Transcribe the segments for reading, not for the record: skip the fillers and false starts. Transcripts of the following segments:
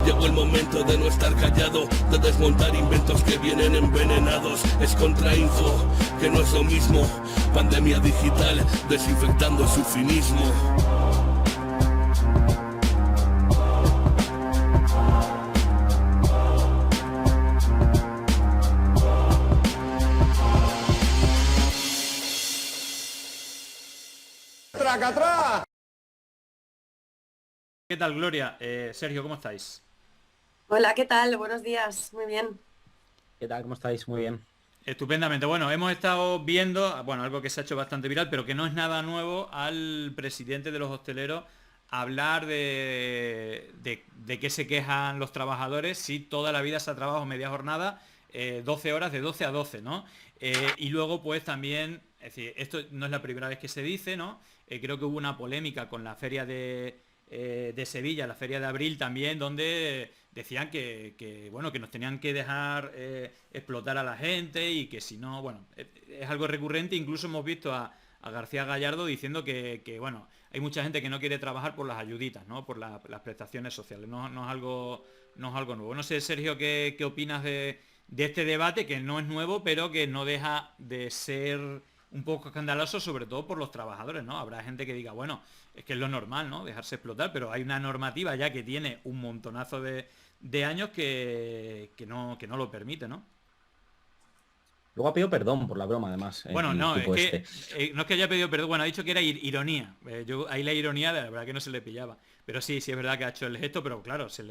Llegó el momento de no estar callado, de desmontar inventos que vienen envenenados. Es contrainfo, que no es lo mismo. Pandemia digital, desinfectando su cinismo. ¡Tracatrá! ¿Qué tal, Gloria? Sergio, ¿cómo estáis? Hola, ¿qué tal? Buenos días, muy bien. ¿Qué tal? ¿Cómo estáis? Muy bien. Estupendamente. Bueno, hemos estado viendo, bueno, algo que se ha hecho bastante viral, pero que no es nada nuevo, al presidente de los hosteleros hablar de qué se quejan los trabajadores si toda la vida se ha trabajado media jornada, 12 horas de 12 a 12, ¿no? Y luego, pues también, es decir, esto no es la primera vez que se dice, ¿no? Creo que hubo una polémica con la feria de Sevilla, la feria de abril también, donde decían bueno, que nos tenían que dejar explotar a la gente y que si no, bueno, es algo recurrente. Incluso hemos visto a García Gallardo diciendo bueno, hay mucha gente que no quiere trabajar por las ayuditas, ¿no? Por las prestaciones sociales. No es algo, no es algo nuevo. No sé, Sergio, qué opinas de este debate, que no es nuevo, pero que no deja de ser un poco escandaloso, sobre todo por los trabajadores, ¿no? Habrá gente que diga, bueno, es que es lo normal, ¿no? Dejarse explotar, pero hay una normativa ya que tiene un montonazo de años que no lo permite, ¿no? Luego ha pedido perdón por la broma, además, Bueno, el no, es tipo que este. no es que haya pedido perdón, bueno, ha dicho que era ironía. Yo ahí la ironía, de la verdad que no se le pillaba. Pero sí, sí es verdad que ha hecho el gesto, pero claro, se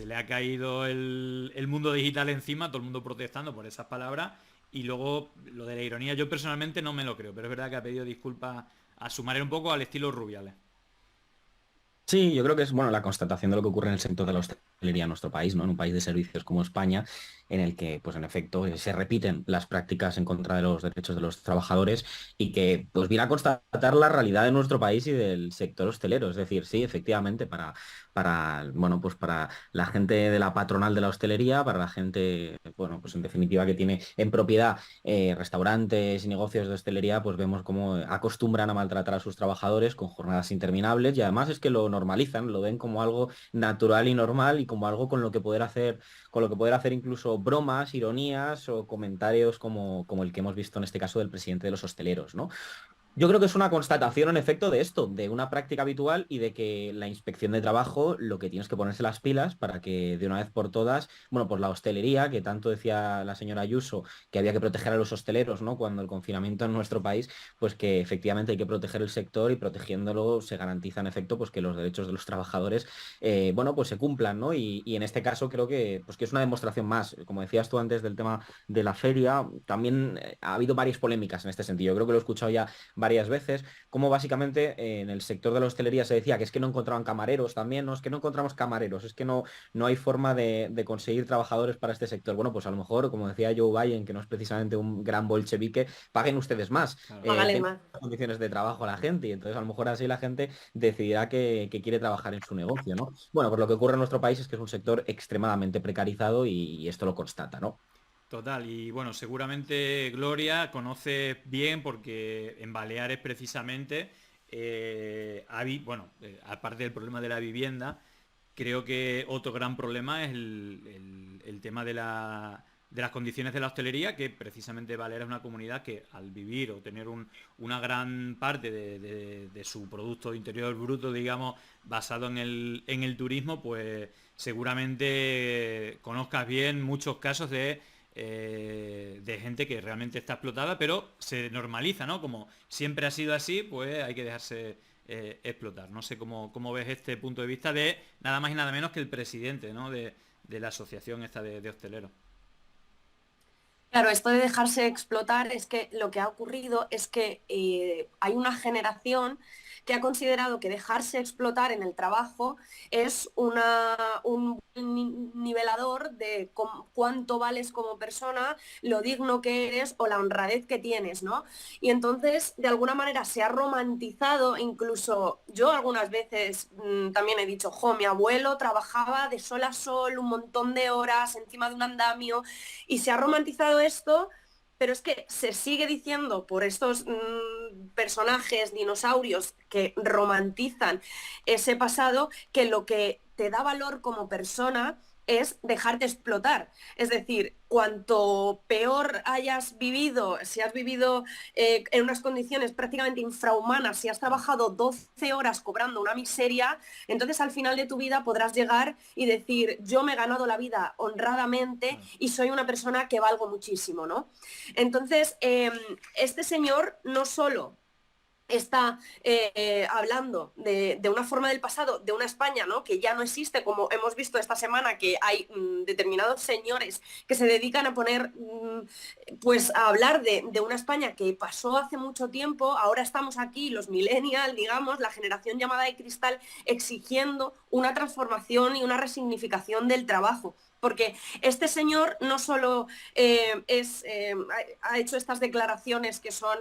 le ha caído el mundo digital encima, todo el mundo protestando por esas palabras. Y luego lo de la ironía, yo personalmente no me lo creo, pero es verdad que ha pedido disculpas a su manera, un poco al estilo Rubiales. Sí, yo creo que es bueno la constatación de lo que ocurre en el sector de la hostelería en nuestro país, ¿no? En un país de servicios como España, en el que, pues en efecto, se repiten las prácticas en contra de los derechos de los trabajadores y que pues viene a constatar la realidad de nuestro país y del sector hostelero. Es decir, sí, efectivamente, bueno, pues para la gente de la patronal de la hostelería, para la gente, bueno, pues en definitiva que tiene en propiedad restaurantes y negocios de hostelería, pues vemos cómo acostumbran a maltratar a sus trabajadores con jornadas interminables y además es que lo normalizan, lo ven como algo natural y normal y como algo con lo que poder hacer incluso bromas, ironías o comentarios como el que hemos visto en este caso del presidente de los hosteleros, ¿no? Yo creo que es una constatación en efecto de esto, de una práctica habitual y de que la inspección de trabajo lo que tienes que ponerse las pilas para que de una vez por todas, bueno, pues la hostelería, que tanto decía la señora Ayuso, que había que proteger a los hosteleros, ¿no? Cuando el confinamiento en nuestro país, pues que efectivamente hay que proteger el sector y protegiéndolo se garantiza en efecto pues que los derechos de los trabajadores, bueno, pues se cumplan, ¿no? Y en este caso creo que, pues que es una demostración más. Como decías tú antes del tema de la feria, también ha habido varias polémicas en este sentido. Yo creo que lo he escuchado ya varias veces, como básicamente en el sector de la hostelería se decía que es que no encontraban camareros también, no es que no encontramos camareros, es que no hay forma de conseguir trabajadores para este sector. Bueno, pues a lo mejor, como decía Joe Biden, que no es precisamente un gran bolchevique, paguen ustedes más, Claro. Págale den más. condiciones de trabajo a la gente y entonces a lo mejor así la gente decidirá que quiere trabajar en su negocio, ¿no? Bueno, pues lo que ocurre en nuestro país es que es un sector extremadamente precarizado y esto lo constata, ¿no? Total, y bueno, seguramente Gloria conoce bien porque en Baleares precisamente, bueno, aparte del problema de la vivienda, creo que otro gran problema es el tema de las condiciones de la hostelería, que precisamente Baleares es una comunidad que al vivir o tener una gran parte de su Producto Interior Bruto, digamos, basado en el turismo, pues seguramente conozcas bien muchos casos de gente que realmente está explotada, pero se normaliza, ¿no? Como siempre ha sido así, pues hay que dejarse explotar. No sé cómo ves este punto de vista de nada más y nada menos que el presidente, ¿no? de la asociación esta de hosteleros. Claro, esto de dejarse explotar es que lo que ha ocurrido es que hay una generación que ha considerado que dejarse explotar en el trabajo es un nivelador de cuánto vales como persona, lo digno que eres o la honradez que tienes, ¿no? Y entonces, de alguna manera, se ha romantizado, incluso yo algunas veces también he dicho, jo, mi abuelo trabajaba de sol a sol un montón de horas encima de un andamio y se ha romantizado esto, pero es que se sigue diciendo por estos personajes dinosaurios que romantizan ese pasado que lo que te da valor como persona es dejarte explotar. Es decir, cuanto peor hayas vivido, si has vivido en unas condiciones prácticamente infrahumanas, si has trabajado 12 horas cobrando una miseria, entonces al final de tu vida podrás llegar y decir, yo me he ganado la vida honradamente y soy una persona que valgo muchísimo, ¿no? Entonces, este señor no solo está hablando de una forma del pasado, de una España, ¿no?, que ya no existe, como hemos visto esta semana, que hay determinados señores que se dedican a poner, pues a hablar de una España que pasó hace mucho tiempo. Ahora estamos aquí, los millennials, digamos, la generación llamada de cristal, exigiendo una transformación y una resignificación del trabajo. Porque este señor no solo ha hecho estas declaraciones que son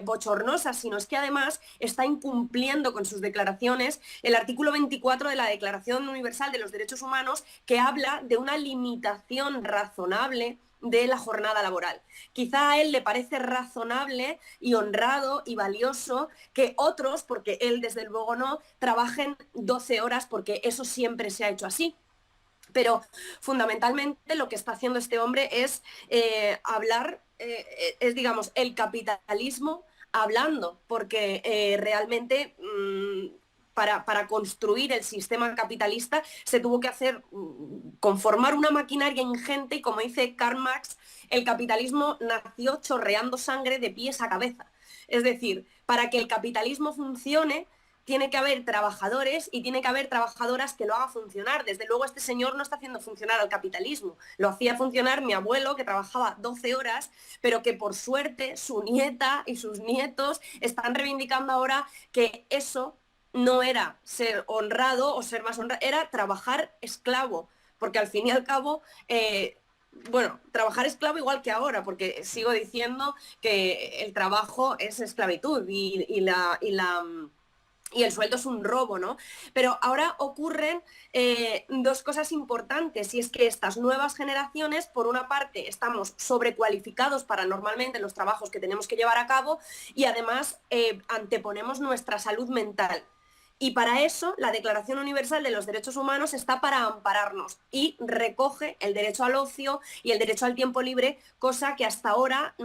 bochornosas, sino es que además está incumpliendo con sus declaraciones el artículo 24 de la Declaración Universal de los Derechos Humanos, que habla de una limitación razonable de la jornada laboral. Quizá a él le parece razonable y honrado y valioso que otros, porque él desde luego no, trabajen 12 horas, porque eso siempre se ha hecho así. Pero fundamentalmente lo que está haciendo este hombre es hablar, es, digamos, el capitalismo hablando, porque realmente para construir el sistema capitalista se tuvo que hacer, conformar una maquinaria ingente, y como dice Karl Marx, el capitalismo nació chorreando sangre de pies a cabeza. Es decir, para que el capitalismo funcione, tiene que haber trabajadores y tiene que haber trabajadoras que lo hagan funcionar. Desde luego este señor no está haciendo funcionar al capitalismo. Lo hacía funcionar mi abuelo, que trabajaba 12 horas, pero que por suerte su nieta y sus nietos están reivindicando ahora que eso no era ser honrado o ser más honrado, era trabajar esclavo. Porque al fin y al cabo... bueno, trabajar esclavo igual que ahora, porque sigo diciendo que el trabajo es esclavitud y el sueldo es un robo, ¿no? Pero ahora ocurren dos cosas importantes, y es que estas nuevas generaciones, por una parte, estamos sobrecualificados para normalmente los trabajos que tenemos que llevar a cabo, y además anteponemos nuestra salud mental. Y para eso la Declaración Universal de los Derechos Humanos está para ampararnos y recoge el derecho al ocio y el derecho al tiempo libre, cosa que hasta ahora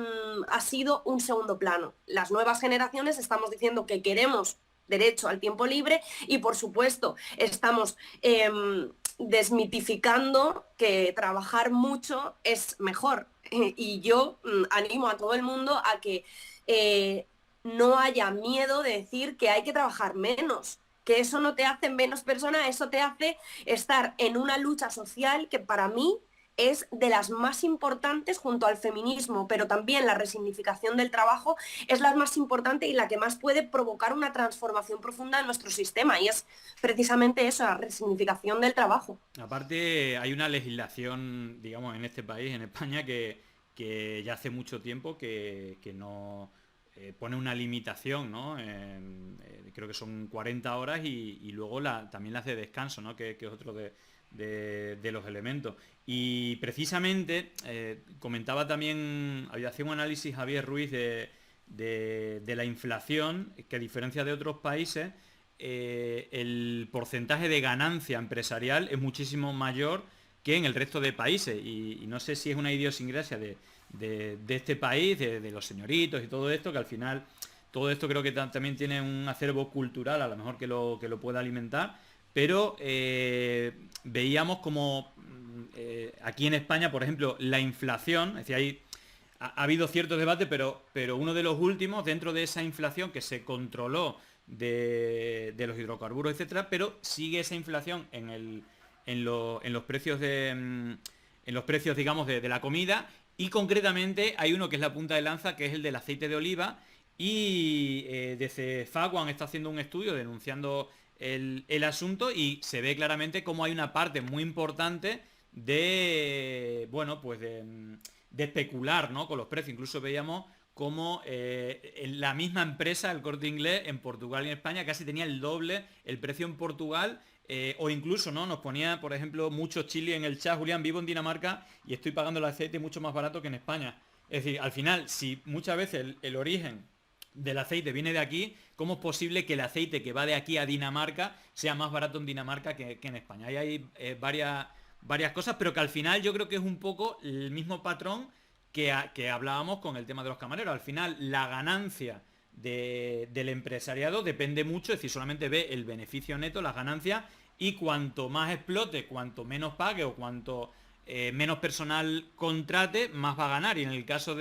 ha sido un segundo plano. Las nuevas generaciones estamos diciendo que queremos derecho al tiempo libre y, por supuesto, estamos desmitificando que trabajar mucho es mejor. Y yo animo a todo el mundo a que no haya miedo de decir que hay que trabajar menos, que eso no te hace menos persona, eso te hace estar en una lucha social que para mí es de las más importantes junto al feminismo, pero también la resignificación del trabajo es la más importante y la que más puede provocar una transformación profunda en nuestro sistema, y es precisamente eso, la resignificación del trabajo. Aparte, hay una legislación, digamos, en este país, en España, que ya hace mucho tiempo que no pone una limitación, ¿no? Creo que son 40 horas y luego también las de descanso, ¿no? Que es otro de los elementos. Y precisamente comentaba también, hacía un análisis Javier Ruiz de la inflación, que a diferencia de otros países, el porcentaje de ganancia empresarial es muchísimo mayor que en el resto de países, y no sé si es una idiosincrasia de este país, de los señoritos y todo esto, que al final todo esto creo que también tiene un acervo cultural, a lo mejor que lo pueda alimentar, pero veíamos como aquí en España, por ejemplo, la inflación, es decir, ha habido ciertos debates, pero uno de los últimos, dentro de esa inflación que se controló de los hidrocarburos, etcétera, pero sigue esa inflación en los precios digamos, de la comida, y concretamente hay uno que es la punta de lanza, que es el del aceite de oliva, y desde Faguan está haciendo un estudio denunciando el asunto, y se ve claramente cómo hay una parte muy importante de, bueno, pues de especular, ¿no?, con los precios. Incluso veíamos cómo en la misma empresa, el Corte Inglés, en Portugal y en España casi tenía el doble el precio en Portugal, o incluso, ¿no?, nos ponía, por ejemplo, mucho chili en el chat. Julián, vivo en Dinamarca y estoy pagando el aceite mucho más barato que en España. Es decir, al final, si muchas veces el origen del aceite viene de aquí, ¿cómo es posible que el aceite que va de aquí a Dinamarca sea más barato en Dinamarca que en España? Ahí hay varias cosas, pero que al final yo creo que es un poco el mismo patrón que hablábamos con el tema de los camareros. Al final la ganancia del empresariado depende mucho, es decir, solamente ve el beneficio neto, las ganancias, y cuanto más explote, cuanto menos pague o cuanto menos personal contrate, más va a ganar. Y en el caso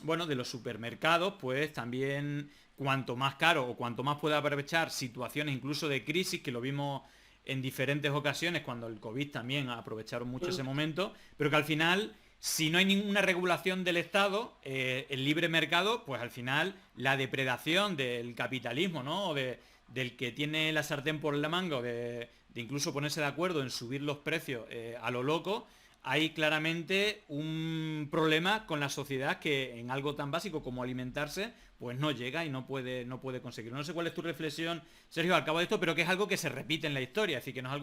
bueno, de los supermercados, pues también cuanto más caro o cuanto más pueda aprovechar situaciones incluso de crisis, que lo vimos en diferentes ocasiones cuando el COVID también aprovecharon mucho ese momento, pero que al final, si no hay ninguna regulación del Estado, el libre mercado, pues al final la depredación del capitalismo, ¿no? O del que tiene la sartén por la manga, o de incluso ponerse de acuerdo en subir los precios a lo loco, hay claramente un problema con la sociedad que en algo tan básico como alimentarse, pues no llega y no puede conseguirlo. No sé cuál es tu reflexión, Sergio, al cabo de esto, pero que es algo que se repite en la historia, es decir, que no es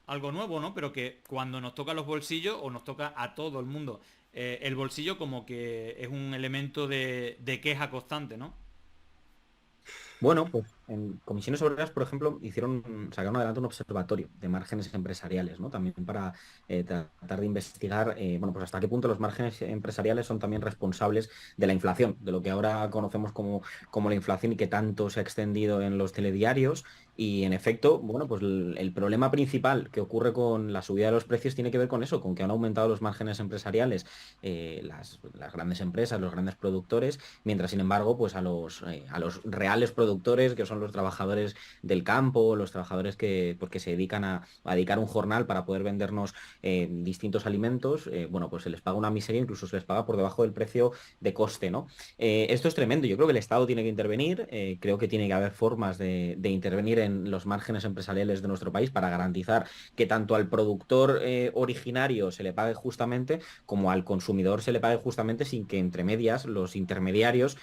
algo nuevo, ¿no? Pero que cuando nos toca los bolsillos, o nos toca a todo el mundo el bolsillo, como que es un elemento de queja constante, ¿no? Bueno, pues en Comisiones Obreras, por ejemplo, sacaron adelante un observatorio de márgenes empresariales, ¿no? También para tratar de investigar, bueno, pues hasta qué punto los márgenes empresariales son también responsables de la inflación, de lo que ahora conocemos como la inflación y que tanto se ha extendido en los telediarios. Y en efecto, bueno, pues el problema principal que ocurre con la subida de los precios tiene que ver con eso, con que han aumentado los márgenes empresariales, las grandes empresas, los grandes productores, mientras sin embargo, pues a los reales productores, que son los trabajadores del campo, los trabajadores que se dedican a dedicar un jornal para poder vendernos distintos alimentos, bueno, pues se les paga una miseria, incluso se les paga por debajo del precio de coste, ¿no? Esto es tremendo. Yo creo que el Estado tiene que intervenir, creo que tiene que haber formas de intervenir en los márgenes empresariales de nuestro país para garantizar que tanto al productor originario se le pague justamente, como al consumidor se le pague justamente, sin que entre medias los intermediarios,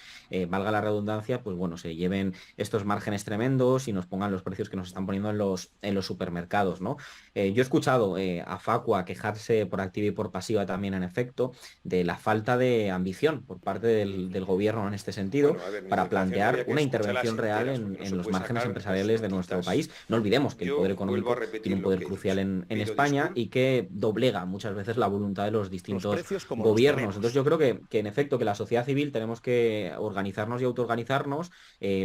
valga la redundancia, pues bueno, se lleven estos márgenes tremendos y nos pongan los precios que nos están poniendo en los supermercados, ¿no? Yo he escuchado a Facua quejarse por activa y por pasiva también, en efecto, de la falta de ambición por parte del gobierno en este sentido, Bueno, a ver, mi para intervención plantear habría que una escucharlas intervención real enteras, porque no en se los puede márgenes sacar empresariales de nuestro notitas. país. No olvidemos que el Yo poder vuelvo económico a repetir tiene un lo poder que he crucial dicho. en Pido España disculpas. y que doblega muchas veces la voluntad de los Los distintos precios como los gobiernos. tenemos. Entonces yo creo que en efecto que la sociedad civil tenemos que organizarnos y autoorganizarnos,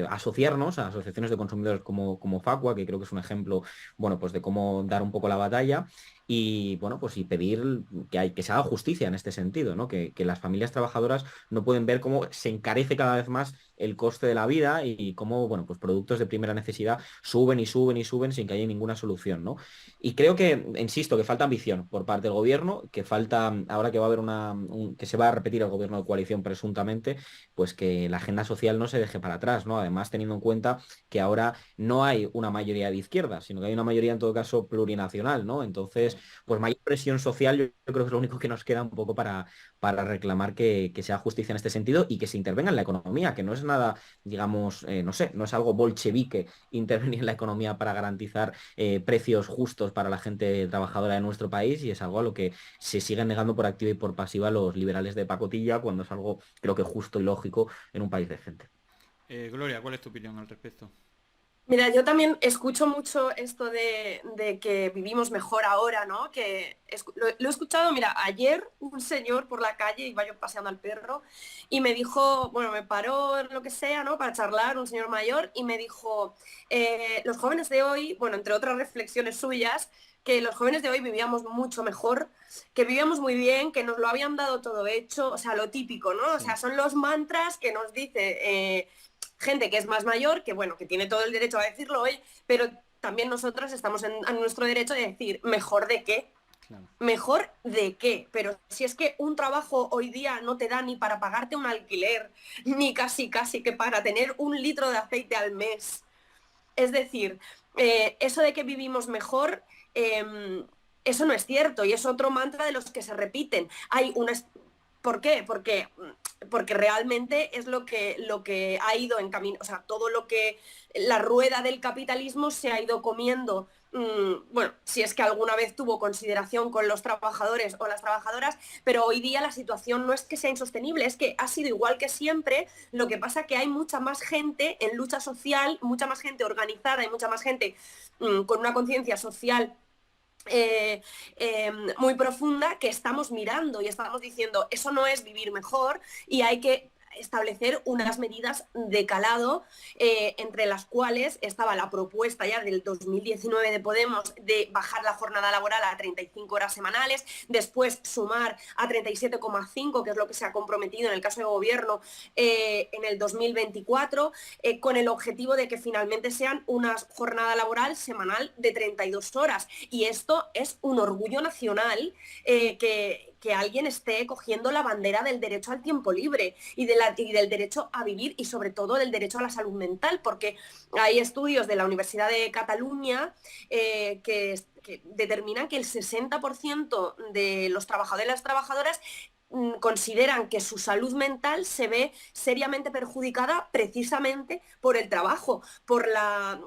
asociarnos a asociaciones de consumidores como Facua, que creo que es un ejemplo, bueno, pues de cómo dar un poco la batalla. Y bueno, pues y pedir que se haga justicia en este sentido, ¿no? Que las familias trabajadoras no pueden ver cómo se encarece cada vez más el coste de la vida y cómo, bueno, pues productos de primera necesidad suben y suben y suben sin que haya ninguna solución, ¿no? Y creo que, insisto, que falta ambición por parte del gobierno, que falta, ahora que va a haber que se va a repetir el gobierno de coalición presuntamente, pues que la agenda social no se deje para atrás, ¿no? Además, teniendo en cuenta que ahora no hay una mayoría de izquierda, sino que hay una mayoría en todo caso plurinacional, ¿no? Entonces, pues mayor presión social, yo creo que es lo único que nos queda un poco para reclamar que se haga justicia en este sentido y que se intervenga en la economía, que no es nada, digamos, no sé, no es algo bolchevique intervenir en la economía para garantizar precios justos para la gente trabajadora de nuestro país, y es algo a lo que se siguen negando por activa y por pasiva los liberales de pacotilla, cuando es algo, creo que justo y lógico en un país decente. Gloria, ¿cuál es tu opinión al respecto? Mira, yo también escucho mucho esto de que vivimos mejor ahora, ¿no? Lo he escuchado, mira, ayer un señor por la calle, iba yo paseando al perro, y me dijo, bueno, me paró lo que sea, ¿no? Para charlar, un señor mayor, y me dijo, los jóvenes de hoy, bueno, entre otras reflexiones suyas, que los jóvenes de hoy vivíamos mucho mejor, que vivíamos muy bien, que nos lo habían dado todo hecho, o sea, lo típico, ¿no? O sea, son los mantras que nos dice gente que es más mayor, que bueno, que tiene todo el derecho a decirlo hoy, pero también nosotros estamos en nuestro derecho de decir, ¿mejor de qué? Claro. ¿Mejor de qué? Pero si es que un trabajo hoy día no te da ni para pagarte un alquiler, ni casi que para tener 1 litro de aceite al mes. Es decir, eso de que vivimos mejor, eso no es cierto, y es otro mantra de los que se repiten. ¿Por qué? Porque realmente es lo que ha ido en camino, o sea, todo lo que la rueda del capitalismo se ha ido comiendo bueno, si es que alguna vez tuvo consideración con los trabajadores o las trabajadoras, pero hoy día la situación no es que sea insostenible, es que ha sido igual que siempre, lo que pasa que hay mucha más gente en lucha social, mucha más gente organizada y mucha más gente con una conciencia social muy profunda que estamos mirando y estamos diciendo, eso no es vivir mejor y hay que establecer unas medidas de calado, entre las cuales estaba la propuesta ya del 2019 de Podemos de bajar la jornada laboral a 35 horas semanales, después sumar a 37,5, que es lo que se ha comprometido en el caso de gobierno en el 2024, con el objetivo de que finalmente sean una jornada laboral semanal de 32 horas. Y esto es un orgullo nacional, que alguien esté cogiendo la bandera del derecho al tiempo libre y del derecho a vivir y sobre todo del derecho a la salud mental, porque hay estudios de la Universidad de Cataluña que determinan que el 60% de los trabajadores y las trabajadoras consideran que su salud mental se ve seriamente perjudicada precisamente por el trabajo, por la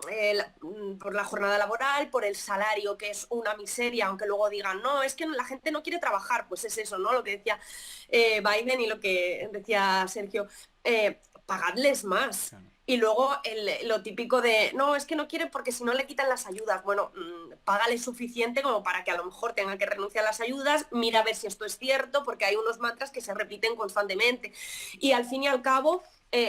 jornada laboral, por el salario, que es una miseria, aunque luego digan, no, es que la gente no quiere trabajar, pues es eso, ¿no? Lo que decía Biden y lo que decía Sergio, pagadles más. Claro. Y luego lo típico de, no, es que no quiere porque si no le quitan las ayudas. Bueno, págale suficiente como para que a lo mejor tenga que renunciar a las ayudas, mira a ver si esto es cierto, porque hay unos mantras que se repiten constantemente. Y al fin y al cabo,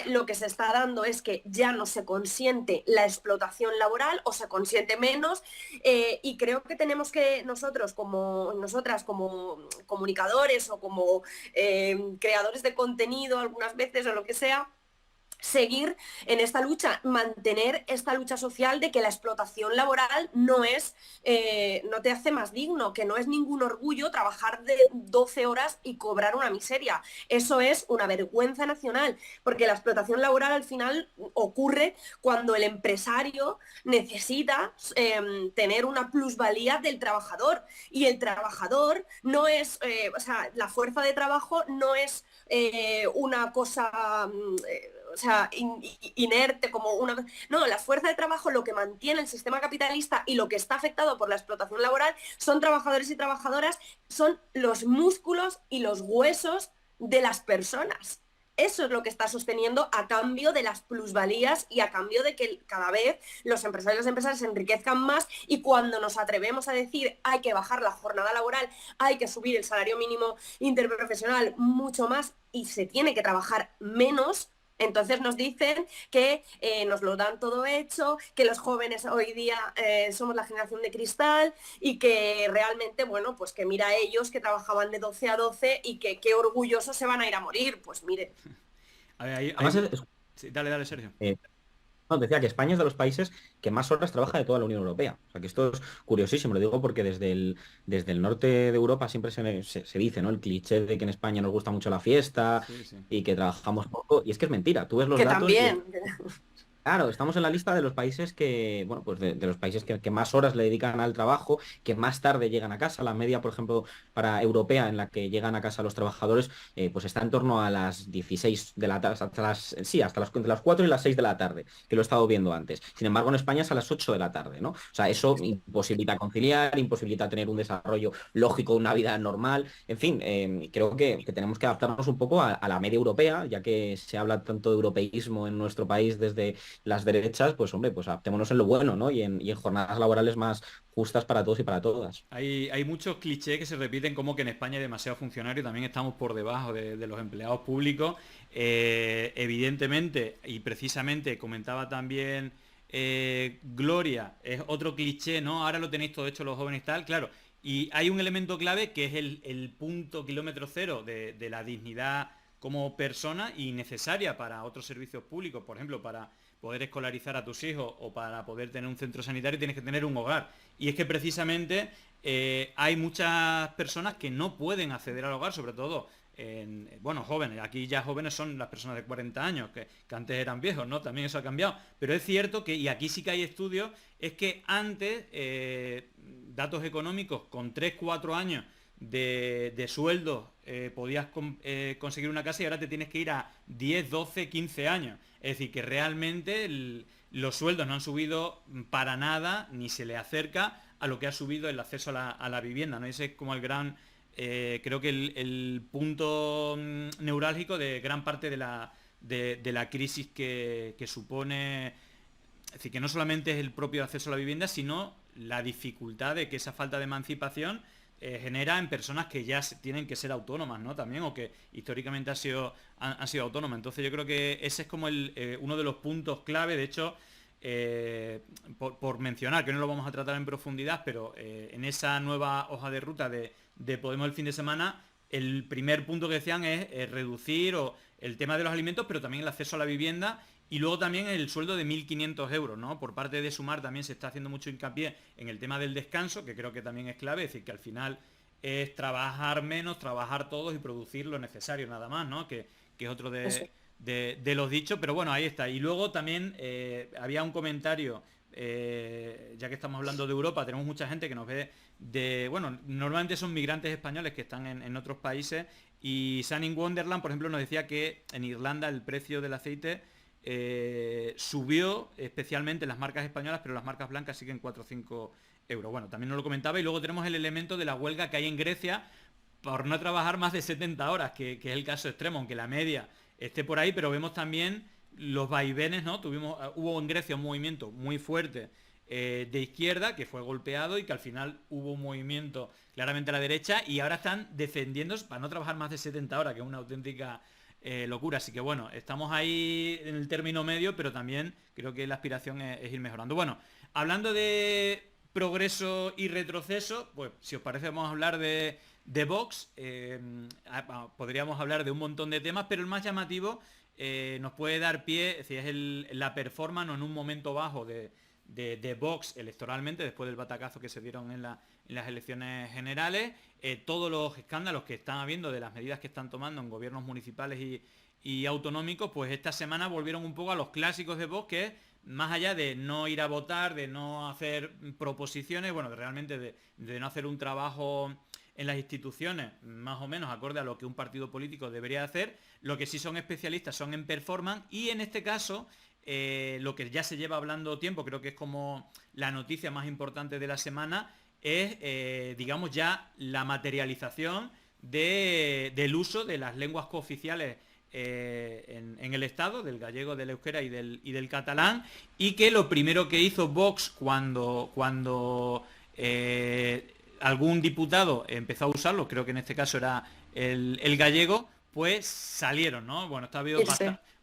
lo que se está dando es que ya no se consiente la explotación laboral o se consiente menos, y creo que tenemos que nosotras como comunicadores o como creadores de contenido algunas veces o lo que sea, seguir en esta lucha, mantener esta lucha social de que la explotación laboral no te hace más digno, que no es ningún orgullo trabajar de 12 horas y cobrar una miseria. Eso es una vergüenza nacional, porque la explotación laboral al final ocurre cuando el empresario necesita tener una plusvalía del trabajador, y el trabajador no es, la fuerza de trabajo no es una cosa inerte como una... No, la fuerza de trabajo, lo que mantiene el sistema capitalista y lo que está afectado por la explotación laboral son trabajadores y trabajadoras, son los músculos y los huesos de las personas. Eso es lo que está sosteniendo a cambio de las plusvalías y a cambio de que cada vez los empresarios y las empresas se enriquezcan más, y cuando nos atrevemos a decir hay que bajar la jornada laboral, hay que subir el salario mínimo interprofesional mucho más y se tiene que trabajar menos, entonces nos dicen que nos lo dan todo hecho, que los jóvenes hoy día somos la generación de cristal y que realmente, bueno, pues que mira a ellos que trabajaban de 12 a 12 y que qué orgullosos se van a ir a morir. Pues mire. A ver, Además, sí, dale, Sergio. no, decía que España es de los países que más horas trabaja de toda la Unión Europea. O sea, que esto es curiosísimo, lo digo porque desde el norte de Europa siempre se dice, ¿no? El cliché de que en España nos gusta mucho la fiesta, Sí, sí. y que trabajamos poco. Y es que es mentira. Tú ves los Que datos también. Claro, estamos en la lista de los países que, bueno, pues de los países que más horas le dedican al trabajo, que más tarde llegan a casa. La media, por ejemplo, para europea en la que llegan a casa los trabajadores, pues está en torno a las 16 de la tarde, entre las 4 y las 6 de la tarde, que lo he estado viendo antes. Sin embargo, en España es a las 8 de la tarde, ¿no? O sea, eso imposibilita conciliar, imposibilita tener un desarrollo lógico, una vida normal. En fin, creo que tenemos que adaptarnos un poco a la media europea, ya que se habla tanto de europeísmo en nuestro país desde las derechas, pues hombre, pues adaptémonos en lo bueno, ¿no? Y en jornadas laborales más justas para todos y para todas. Hay muchos clichés que se repiten, como que en España hay demasiado funcionario, también estamos por debajo de los empleados públicos. Evidentemente, y precisamente comentaba también Gloria, es otro cliché, ¿no? Ahora lo tenéis todo hecho los jóvenes y tal, claro. Y hay un elemento clave que es el punto kilómetro cero de la dignidad como persona y necesaria para otros servicios públicos, por ejemplo, para poder escolarizar a tus hijos o para poder tener un centro sanitario tienes que tener un hogar. Y es que precisamente hay muchas personas que no pueden acceder al hogar, sobre todo jóvenes. Aquí ya jóvenes son las personas de 40 años, que antes eran viejos, ¿no? También eso ha cambiado. Pero es cierto que, y aquí sí que hay estudios, es que antes, datos económicos, con 3-4 años de sueldo podías conseguir una casa, y ahora te tienes que ir a 10, 12, 15 años. Es decir, que realmente los sueldos no han subido para nada, ni se le acerca a lo que ha subido el acceso a la vivienda, ¿no? Ese es como el gran, creo que el punto neurálgico de gran parte de la crisis que supone, es decir, que no solamente es el propio acceso a la vivienda, sino la dificultad de que esa falta de emancipación genera en personas que ya tienen que ser autónomas, ¿no? También, o que históricamente han sido autónomas. Entonces yo creo que ese es como uno de los puntos clave. De hecho, por mencionar, que no lo vamos a tratar en profundidad, pero en esa nueva hoja de ruta de Podemos el fin de semana, el primer punto que decían es reducir el tema de los alimentos, pero también el acceso a la vivienda. Y luego también el sueldo de 1.500 euros, ¿no? Por parte de Sumar también se está haciendo mucho hincapié en el tema del descanso, que creo que también es clave, es decir, que al final es trabajar menos, trabajar todos y producir lo necesario nada más, ¿no? Que es otro de los dichos, pero bueno, ahí está. Y luego también había un comentario, ya que estamos hablando de Europa, tenemos mucha gente que nos ve bueno, normalmente son migrantes españoles que están en otros países, y Sunny Wonderland, por ejemplo, nos decía que en Irlanda el precio del aceite subió especialmente en las marcas españolas, pero las marcas blancas siguen 4 o 5 euros. Bueno, también nos lo comentaba. Y luego tenemos el elemento de la huelga que hay en Grecia por no trabajar más de 70 horas, que es el caso extremo, aunque la media esté por ahí, pero vemos también los vaivenes, ¿no? Hubo en Grecia un movimiento muy fuerte de izquierda que fue golpeado, y que al final hubo un movimiento claramente a la derecha, y ahora están defendiéndose para no trabajar más de 70 horas, que es una auténtica locura. Así que bueno, estamos ahí en el término medio, pero también creo que la aspiración es ir mejorando. Bueno, hablando de progreso y retroceso, pues si os parece vamos a hablar de Vox. Podríamos hablar de un montón de temas, pero el más llamativo nos puede dar pie, es decir, es la performance, ¿no?, en un momento bajo de Vox electoralmente, después del batacazo que se dieron en las elecciones generales, todos los escándalos que están habiendo de las medidas que están tomando en gobiernos municipales y autonómicos, pues esta semana volvieron un poco a los clásicos de Vox, que es, más allá de no ir a votar, de no hacer proposiciones, bueno, realmente de no hacer un trabajo en las instituciones más o menos acorde a lo que un partido político debería hacer, lo que sí son especialistas son en performance, y en este caso lo que ya se lleva hablando tiempo, creo que es como la noticia más importante de la semana, es digamos ya la materialización del uso de las lenguas cooficiales en el Estado, del gallego, del euskera y del catalán, y que lo primero que hizo Vox cuando algún diputado empezó a usarlo, creo que en este caso era el gallego, pues salieron, ¿no? Bueno, está habido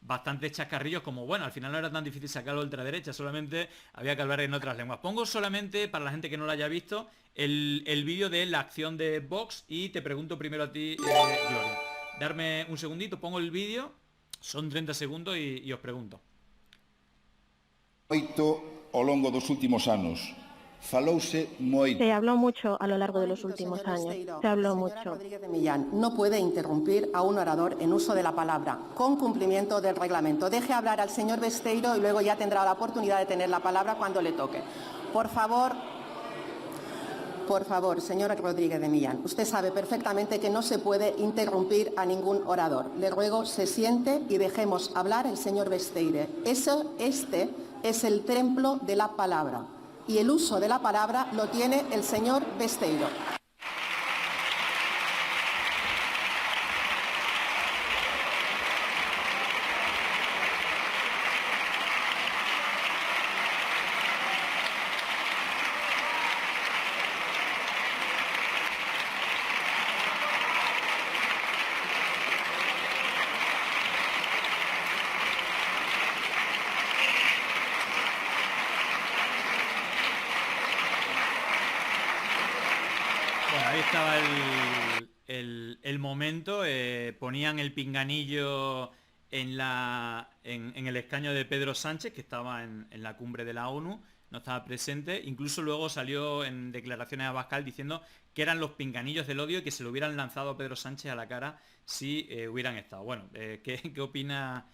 bastantes chascarrillos, como bueno, al final no era tan difícil sacarlo de ultraderecha, solamente había que hablar en otras lenguas. Pongo solamente, para la gente que no lo haya visto, el vídeo de la acción de Vox, y te pregunto primero a ti, Gloria. Darme un segundito, pongo el vídeo, son 30 segundos y os pregunto. Ao longo dos últimos anos. Se habló mucho a lo largo de los últimos años. Se habló mucho. Rodríguez de Millán no puede interrumpir a un orador en uso de la palabra, con cumplimiento del reglamento. Deje hablar al señor Besteiro y luego ya tendrá la oportunidad de tener la palabra cuando le toque. Por favor, señor Rodríguez de Millán, usted sabe perfectamente que no se puede interrumpir a ningún orador. Le ruego se siente y dejemos hablar al señor Besteiro. Este es el templo de la palabra. Y el uso de la palabra lo tiene el señor Besteiro. Ahí estaba el momento, ponían el pinganillo en el escaño de Pedro Sánchez, que estaba en la cumbre de la ONU, no estaba presente, incluso luego salió en declaraciones a Abascal diciendo que eran los pinganillos del odio y que se lo hubieran lanzado a Pedro Sánchez a la cara si hubieran estado. Bueno, ¿qué opina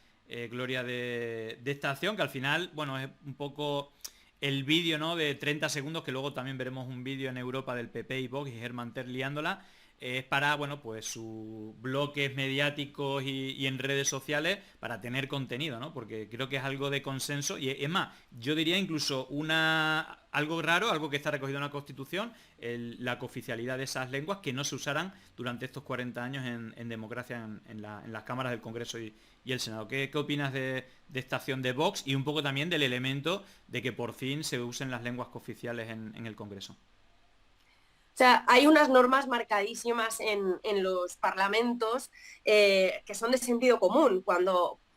Gloria de esta acción? Que al final, bueno, es un poco el vídeo, ¿no?, de 30 segundos, que luego también veremos un vídeo en Europa del PP y Vox y Germán Ter liándola, es para, bueno, pues sus bloques mediáticos y en redes sociales para tener contenido, ¿no? Porque creo que es algo de consenso y es más, yo diría incluso algo raro, algo que está recogido en la Constitución, la cooficialidad de esas lenguas que no se usaran durante estos 40 años en democracia en las cámaras del Congreso y el Senado. ¿Qué opinas de esta acción de Vox y un poco también del elemento de que por fin se usen las lenguas cooficiales en el Congreso? O sea, hay unas normas marcadísimas en los parlamentos que son de sentido común,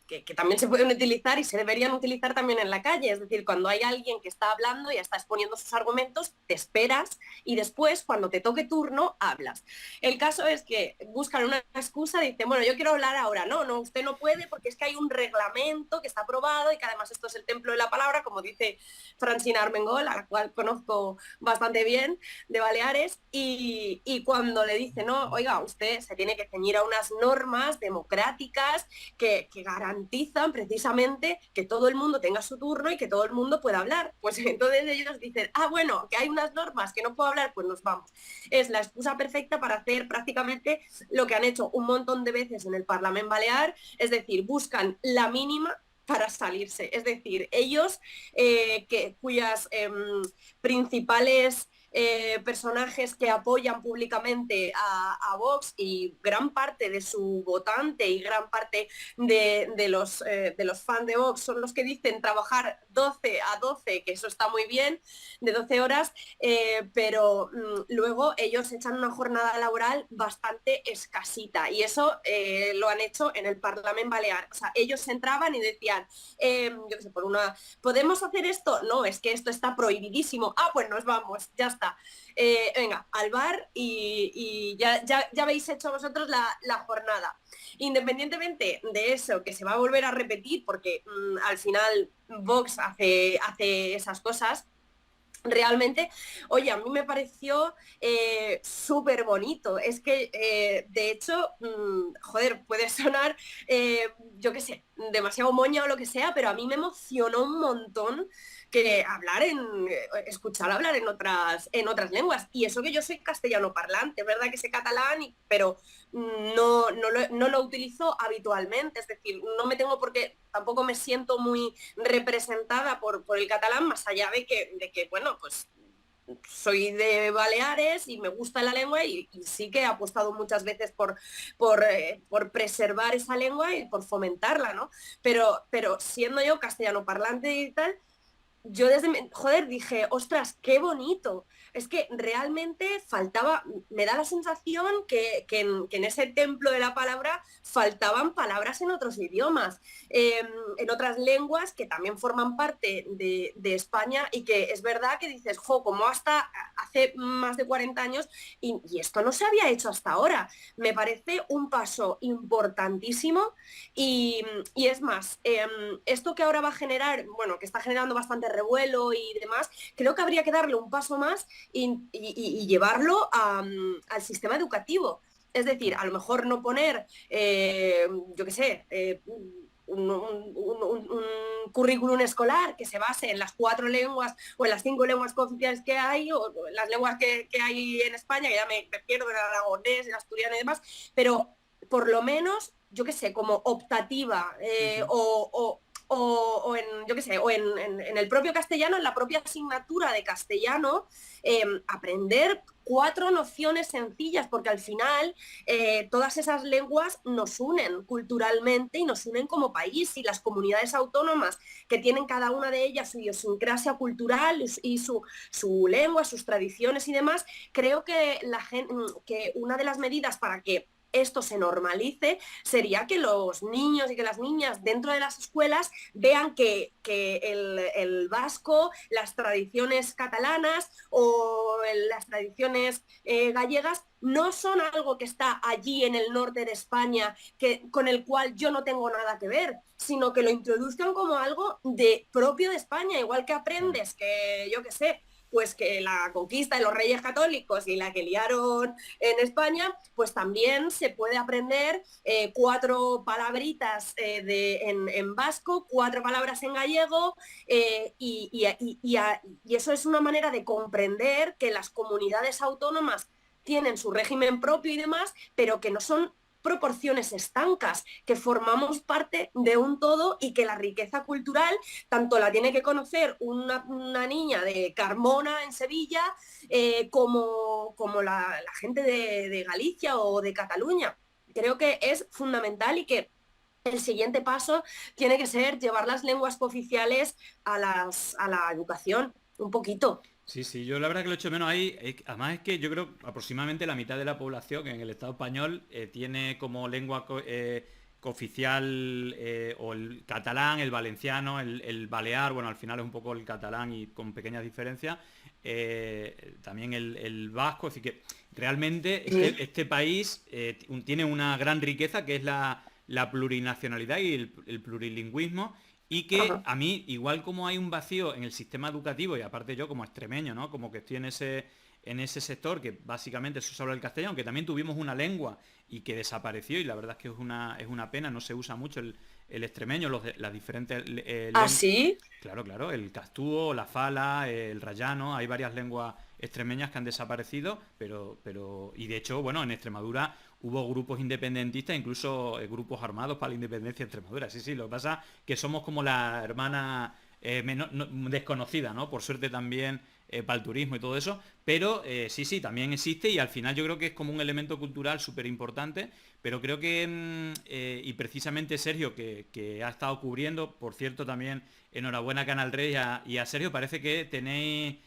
que también se pueden utilizar y se deberían utilizar también en la calle. Es decir, cuando hay alguien que está hablando y está exponiendo sus argumentos, te esperas y después, cuando te toque turno, hablas. El caso es que buscan una excusa, dicen, bueno, yo quiero hablar ahora. No, usted no puede porque es que hay un reglamento que está aprobado y que además esto es el templo de la palabra, como dice Francina Armengol, a la cual conozco bastante bien, de Baleares, y cuando le dicen, no, oiga, usted se tiene que ceñir a unas normas democráticas que garantizan precisamente que todo el mundo tenga su turno y que todo el mundo pueda hablar. Pues entonces ellos dicen, bueno, que hay unas normas que no puedo hablar, pues nos vamos. Es la excusa perfecta para hacer prácticamente lo que han hecho un montón de veces en el Parlamento Balear, es decir, buscan la mínima para salirse. Es decir, ellos cuyas principales personajes que apoyan públicamente a Vox y gran parte de su votante y gran parte de los fans de Vox son los que dicen trabajar 12 a 12, que eso está muy bien, de 12 horas, pero luego ellos echan una jornada laboral bastante escasita y eso lo han hecho en el Parlamento Balear. O sea, ellos entraban y decían, yo qué sé, ¿podemos hacer esto? No, es que esto está prohibidísimo. Pues nos vamos, ya está. Venga, al bar y ya habéis hecho vosotros la jornada. Independientemente de eso, que se va a volver a repetir, porque al final Vox hace esas cosas, realmente, oye, a mí me pareció súper bonito. Es que, de hecho, joder, puede sonar, yo qué sé, demasiado moña o lo que sea, pero a mí me emocionó un montón escuchar hablar en otras lenguas. Y eso que yo soy castellano parlante, es verdad que sé catalán, pero no lo utilizo habitualmente. Es decir, no me tengo tampoco me siento muy representada por el catalán, más allá de que bueno, pues soy de Baleares y me gusta la lengua y sí que he apostado muchas veces por preservar esa lengua y por fomentarla, ¿no? Pero siendo yo castellano parlante y tal, yo dije, ostras, qué bonito. Es que realmente me da la sensación que en ese templo de la palabra faltaban palabras en otros idiomas, en otras lenguas que también forman parte de España y que es verdad que dices, como hasta hace más de 40 años y esto no se había hecho hasta ahora. Me parece un paso importantísimo y es más, esto que ahora va a generar, bueno, que está generando bastante revuelo y demás, creo que habría que darle un paso más y llevarlo al sistema educativo. Es decir, a lo mejor no poner, yo qué sé, un currículum escolar que se base en las 4 lenguas o en las 5 lenguas cooficiales que hay, o en las lenguas que hay en España, que ya me pierdo en el aragonés, el asturiano y demás, pero por lo menos, yo qué sé, como optativa, o en, yo qué sé, o en el propio castellano, en la propia asignatura de castellano, aprender 4 nociones sencillas, porque al final todas esas lenguas nos unen culturalmente y nos unen como país, y las comunidades autónomas que tienen cada una de ellas su idiosincrasia cultural y su lengua, sus tradiciones y demás, creo que una de las medidas para que esto se normalice sería que los niños y que las niñas dentro de las escuelas vean que el vasco, las tradiciones catalanas o las tradiciones gallegas no son algo que está allí en el norte de España, con el cual yo no tengo nada que ver, sino que lo introduzcan como algo propio de España, igual que aprendes que, yo qué sé, pues que la conquista de los reyes católicos y la que liaron en España, pues también se puede aprender 4 palabritas en vasco, 4 palabras en gallego, y eso es una manera de comprender que las comunidades autónomas tienen su régimen propio y demás, pero que no son proporciones estancas, que formamos parte de un todo y que la riqueza cultural tanto la tiene que conocer una niña de Carmona en Sevilla como la gente de Galicia o de Cataluña. Creo que es fundamental y que el siguiente paso tiene que ser llevar las lenguas cooficiales a la educación, un poquito. Sí, sí, yo la verdad que lo echo menos ahí. Además es que yo creo aproximadamente la mitad de la población en el Estado español tiene como lengua cooficial o el catalán, el valenciano, el balear, bueno, al final es un poco el catalán y con pequeñas diferencias, también el vasco, así que realmente este país tiene una gran riqueza que es la plurinacionalidad y el plurilingüismo. Y que a mí, igual como hay un vacío en el sistema educativo, y aparte yo como extremeño, ¿no? Como que estoy en ese sector, que básicamente eso se habla el castellano, que también tuvimos una lengua y que desapareció, y la verdad es que es una pena, no se usa mucho el extremeño, las diferentes ¿Ah, sí? Claro, claro, el castúo, la fala, el rayano, hay varias lenguas extremeñas que han desaparecido, pero y de hecho, bueno, en Extremadura hubo grupos independentistas, incluso grupos armados para la independencia de Extremadura. Sí, sí, lo que pasa es que somos como la hermana desconocida, ¿no? Por suerte también para el turismo y todo eso, pero sí, también existe y al final yo creo que es como un elemento cultural súper importante, pero creo que, y precisamente Sergio, que ha estado cubriendo, por cierto también enhorabuena a Canal Red y a Sergio, parece que tenéis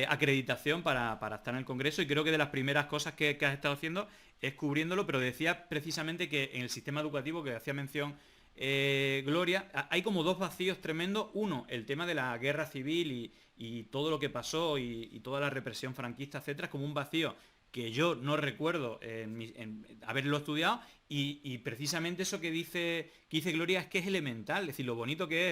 acreditación para estar en el Congreso y creo que de las primeras cosas que has estado haciendo es cubriéndolo, pero decía precisamente que en el sistema educativo que hacía mención Gloria, hay como dos vacíos tremendos. Uno, el tema de la guerra civil y todo lo que pasó y toda la represión franquista, etcétera, es como un vacío que yo no recuerdo en haberlo estudiado y precisamente eso que dice Gloria es que es elemental, es decir, lo bonito que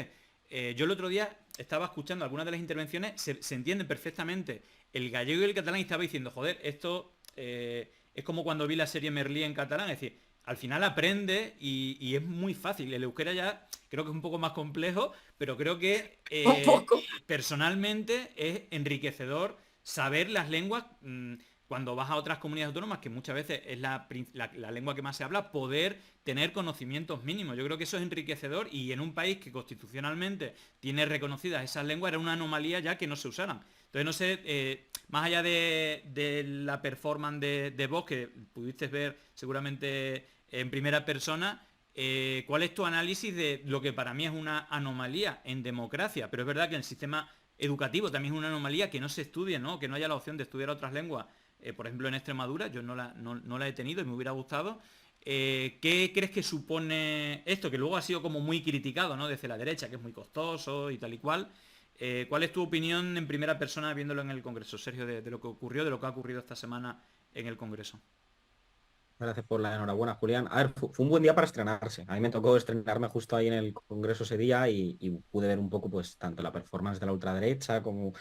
es. Yo el otro día estaba escuchando algunas de las intervenciones, se entiende perfectamente el gallego y el catalán y estaba diciendo, joder, esto es como cuando vi la serie Merlí en catalán, es decir, al final aprende y es muy fácil. El euskera ya creo que es un poco más complejo, pero creo que personalmente es enriquecedor saber las lenguas cuando vas a otras comunidades autónomas, que muchas veces es la lengua que más se habla, poder tener conocimientos mínimos. Yo creo que eso es enriquecedor y en un país que constitucionalmente tiene reconocidas esas lenguas era una anomalía ya que no se usaran. Entonces no sé, más allá de la performance de Vox, que pudiste ver seguramente en primera persona, ¿cuál es tu análisis de lo que para mí es una anomalía en democracia? Pero es verdad que en el sistema educativo también es una anomalía que no se estudie, ¿no? Que no haya la opción de estudiar otras lenguas. Por ejemplo, en Extremadura, yo no la he tenido y me hubiera gustado. ¿Qué crees que supone esto? Que luego ha sido como muy criticado, ¿no? Desde la derecha, que es muy costoso y tal y cual. ¿Cuál es tu opinión en primera persona viéndolo en el Congreso, Sergio, de lo que ocurrió, de lo que ha ocurrido esta semana en el Congreso? Gracias por la enhorabuena, Julián. A ver, fue un buen día para estrenarse. A mí me tocó estrenarme justo ahí en el Congreso ese día y pude ver un poco, pues, tanto la performance de la ultraderecha como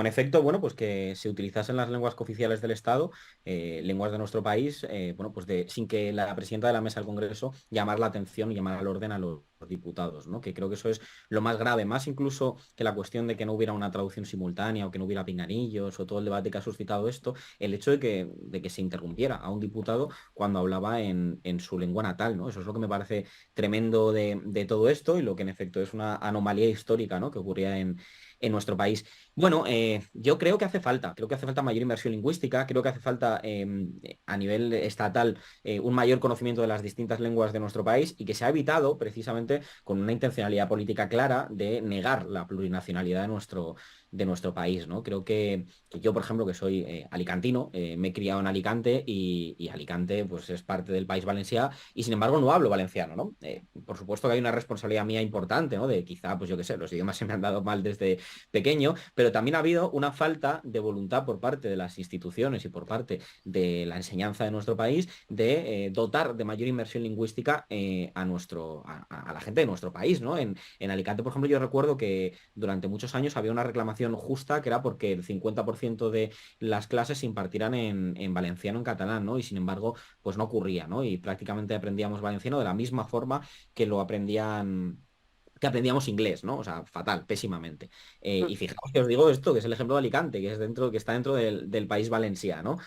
en efecto, bueno, pues que se utilizasen las lenguas cooficiales del Estado, lenguas de nuestro país, bueno, pues sin que la presidenta de la mesa del Congreso llamar la atención y llamar al orden a los diputados, ¿no? Que creo que eso es lo más grave, más incluso que la cuestión de que no hubiera una traducción simultánea o que no hubiera pinganillos o todo el debate que ha suscitado esto, el hecho de que se interrumpiera a un diputado cuando hablaba en su lengua natal, ¿no? Eso es lo que me parece tremendo de todo esto y lo que en efecto es una anomalía histórica, ¿no? Que ocurría en nuestro país. Bueno, yo creo que hace falta mayor inversión lingüística, creo que hace falta a nivel estatal un mayor conocimiento de las distintas lenguas de nuestro país y que se ha evitado precisamente con una intencionalidad política clara de negar la plurinacionalidad de nuestro país, ¿no? Creo que yo, por ejemplo, que soy alicantino, me he criado en Alicante y Alicante pues es parte del País Valencià y sin embargo no hablo valenciano, ¿no? Por supuesto que hay una responsabilidad mía importante, ¿no? De quizá, pues yo qué sé, los idiomas se me han dado mal desde pequeño, pero también ha habido una falta de voluntad por parte de las instituciones y por parte de la enseñanza de nuestro país de dotar de mayor inversión lingüística a la gente de nuestro país, ¿no? En Alicante, por ejemplo, yo recuerdo que durante muchos años había una reclamación justa que era porque el 50% de las clases se impartieran en valenciano, en catalán, ¿no? Y sin embargo, pues no ocurría, ¿no? Y prácticamente aprendíamos valenciano de la misma forma que aprendíamos inglés, ¿no? O sea, fatal, pésimamente. Y fijaos que os digo esto, que es el ejemplo de Alicante, que está dentro del País Valencià, ¿no?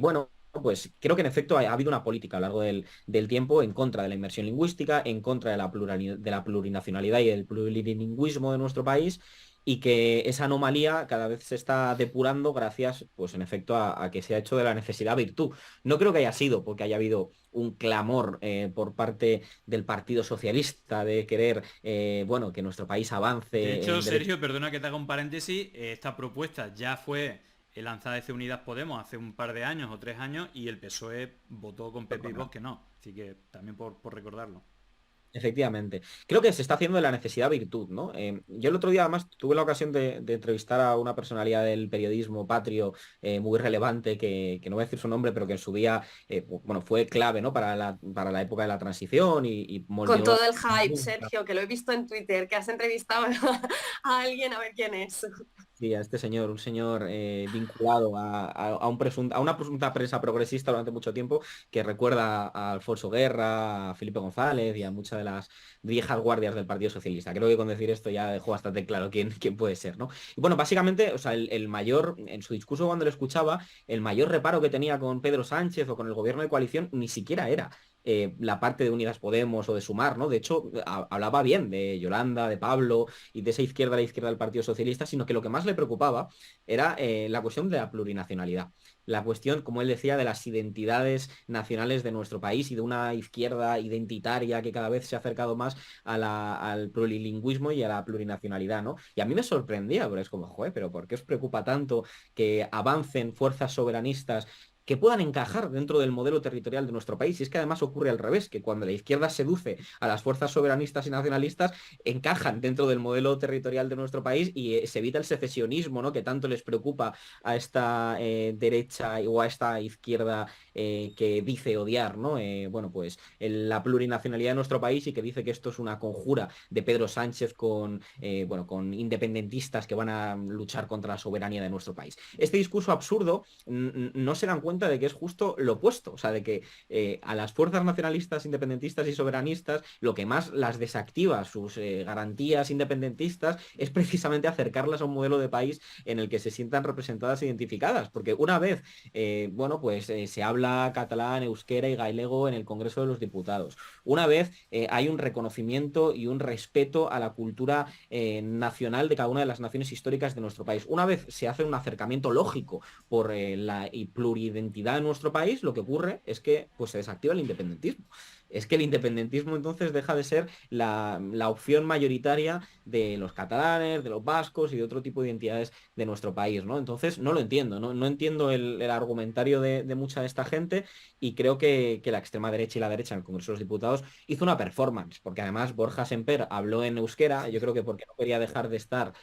Bueno, pues creo que en efecto ha habido una política a lo largo del tiempo en contra de la inmersión lingüística, en contra de de la plurinacionalidad y del plurilingüismo de nuestro país, y que esa anomalía cada vez se está depurando gracias, pues en efecto, a que se ha hecho de la necesidad virtud. No creo que haya sido porque haya habido un clamor por parte del Partido Socialista de querer, bueno, que nuestro país avance. De hecho, Sergio, perdona que te haga un paréntesis, esta propuesta ya fue lanzada desde Unidas Podemos hace un par de años o 3 años y el PSOE votó con PP y Vox que no. Así que también por recordarlo. Efectivamente. Creo que se está haciendo de la necesidad virtud, ¿no? Yo el otro día además tuve la ocasión de entrevistar a una personalidad del periodismo patrio muy relevante, que no voy a decir su nombre, pero que en su día bueno, fue clave, ¿no? Para la época de la transición y moldeó... Con todo el hype, Sergio, que lo he visto en Twitter, que has entrevistado a alguien a ver quién es. Sí, a este señor, un señor vinculado a una presunta prensa progresista durante mucho tiempo, que recuerda a Alfonso Guerra, a Felipe González y a muchas de las viejas guardias del Partido Socialista. Creo que con decir esto ya dejó bastante claro quién puede ser, ¿no? Y bueno, básicamente, o sea, el mayor, en su discurso cuando lo escuchaba, el mayor reparo que tenía con Pedro Sánchez o con el gobierno de coalición ni siquiera era la parte de Unidas Podemos o de Sumar, ¿no? De hecho, hablaba bien de Yolanda, de Pablo y de esa izquierda, la izquierda del Partido Socialista, sino que lo que más le preocupaba era la cuestión de la plurinacionalidad. La cuestión, como él decía, de las identidades nacionales de nuestro país y de una izquierda identitaria que cada vez se ha acercado más al plurilingüismo y a la plurinacionalidad, ¿no? Y a mí me sorprendía, pero es como, joder, pero ¿por qué os preocupa tanto que avancen fuerzas soberanistas que puedan encajar dentro del modelo territorial de nuestro país? Y es que además ocurre al revés, que cuando la izquierda seduce a las fuerzas soberanistas y nacionalistas, encajan dentro del modelo territorial de nuestro país y se evita el secesionismo, ¿no? Que tanto les preocupa a esta derecha o a esta izquierda que dice odiar, ¿no? Bueno, pues la plurinacionalidad de nuestro país, y que dice que esto es una conjura de Pedro Sánchez con, bueno, con independentistas que van a luchar contra la soberanía de nuestro país. Este discurso absurdo no se dan cuenta de que es justo lo opuesto, o sea, de que a las fuerzas nacionalistas, independentistas y soberanistas lo que más las desactiva sus garantías independentistas es precisamente acercarlas a un modelo de país en el que se sientan representadas e identificadas, porque una vez, bueno, pues se habla catalán, euskera y gaelego en el Congreso de los Diputados, una vez hay un reconocimiento y un respeto a la cultura nacional de cada una de las naciones históricas de nuestro país, una vez se hace un acercamiento lógico por la pluridentidad de nuestro país, lo que ocurre es que pues, se desactiva el independentismo. Es que el independentismo entonces deja de ser la opción mayoritaria de los catalanes, de los vascos y de otro tipo de identidades de nuestro país, ¿no? Entonces no lo entiendo, no entiendo el argumentario de mucha de esta gente, y creo que la extrema derecha y la derecha en el Congreso de los Diputados hizo una performance, porque además Borja Semper habló en euskera, yo creo que porque no quería dejar de estar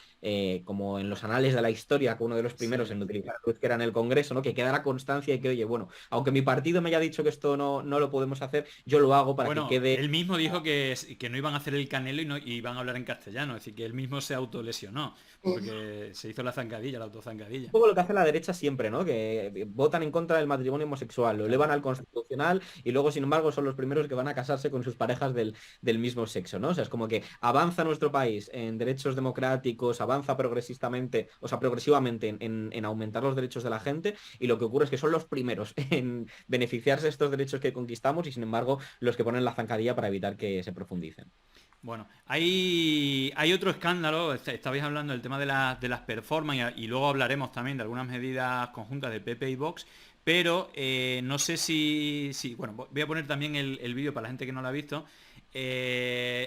como en los anales de la historia, como uno de los primeros en utilizar el euskera en el Congreso, ¿no? Que quedara constancia y que, oye, bueno, aunque mi partido me haya dicho que esto no lo podemos hacer, yo lo hago para que quede... Él mismo dijo que no iban a hacer el Canelo y iban a hablar en castellano, es decir, que él mismo se autolesionó, porque se hizo la autozancadilla. Un poco lo que hace la derecha siempre, ¿no? Que votan en contra del matrimonio homosexual, lo elevan al constitucional y luego, sin embargo, son los primeros que van a casarse con sus parejas del mismo sexo, ¿no? O sea, es como que avanza nuestro país en derechos democráticos, avanza progresivamente en aumentar los derechos de la gente, y lo que ocurre es que son los primeros en beneficiarse de estos derechos que conquistamos y, sin embargo, los que ponen la zancadilla para evitar que se profundicen. Bueno, hay otro escándalo, estabais hablando del tema de las performances y luego hablaremos también de algunas medidas conjuntas de PP y Vox, pero no sé si... Bueno, voy a poner también el vídeo para la gente que no lo ha visto.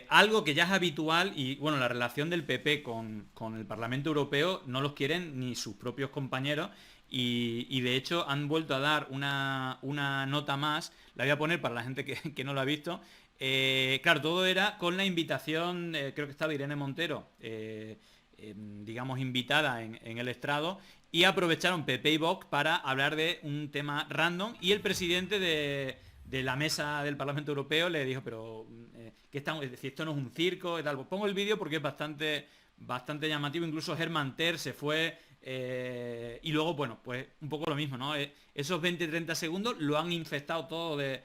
Algo que ya es habitual, y bueno, la relación del PP con el Parlamento Europeo no los quieren ni sus propios compañeros, y de hecho han vuelto a dar una nota más, la voy a poner para la gente que no lo ha visto. Claro, todo era con la invitación, creo que estaba Irene Montero, digamos, invitada en el estrado, y aprovecharon PP y Vox para hablar de un tema random, y el presidente de la mesa del Parlamento Europeo le dijo, pero es decir, esto no es un circo y tal. Pues pongo el vídeo porque es bastante llamativo. Incluso Herman Ter se fue y luego, bueno, pues un poco lo mismo, ¿no? Esos 20-30 segundos lo han infectado todo de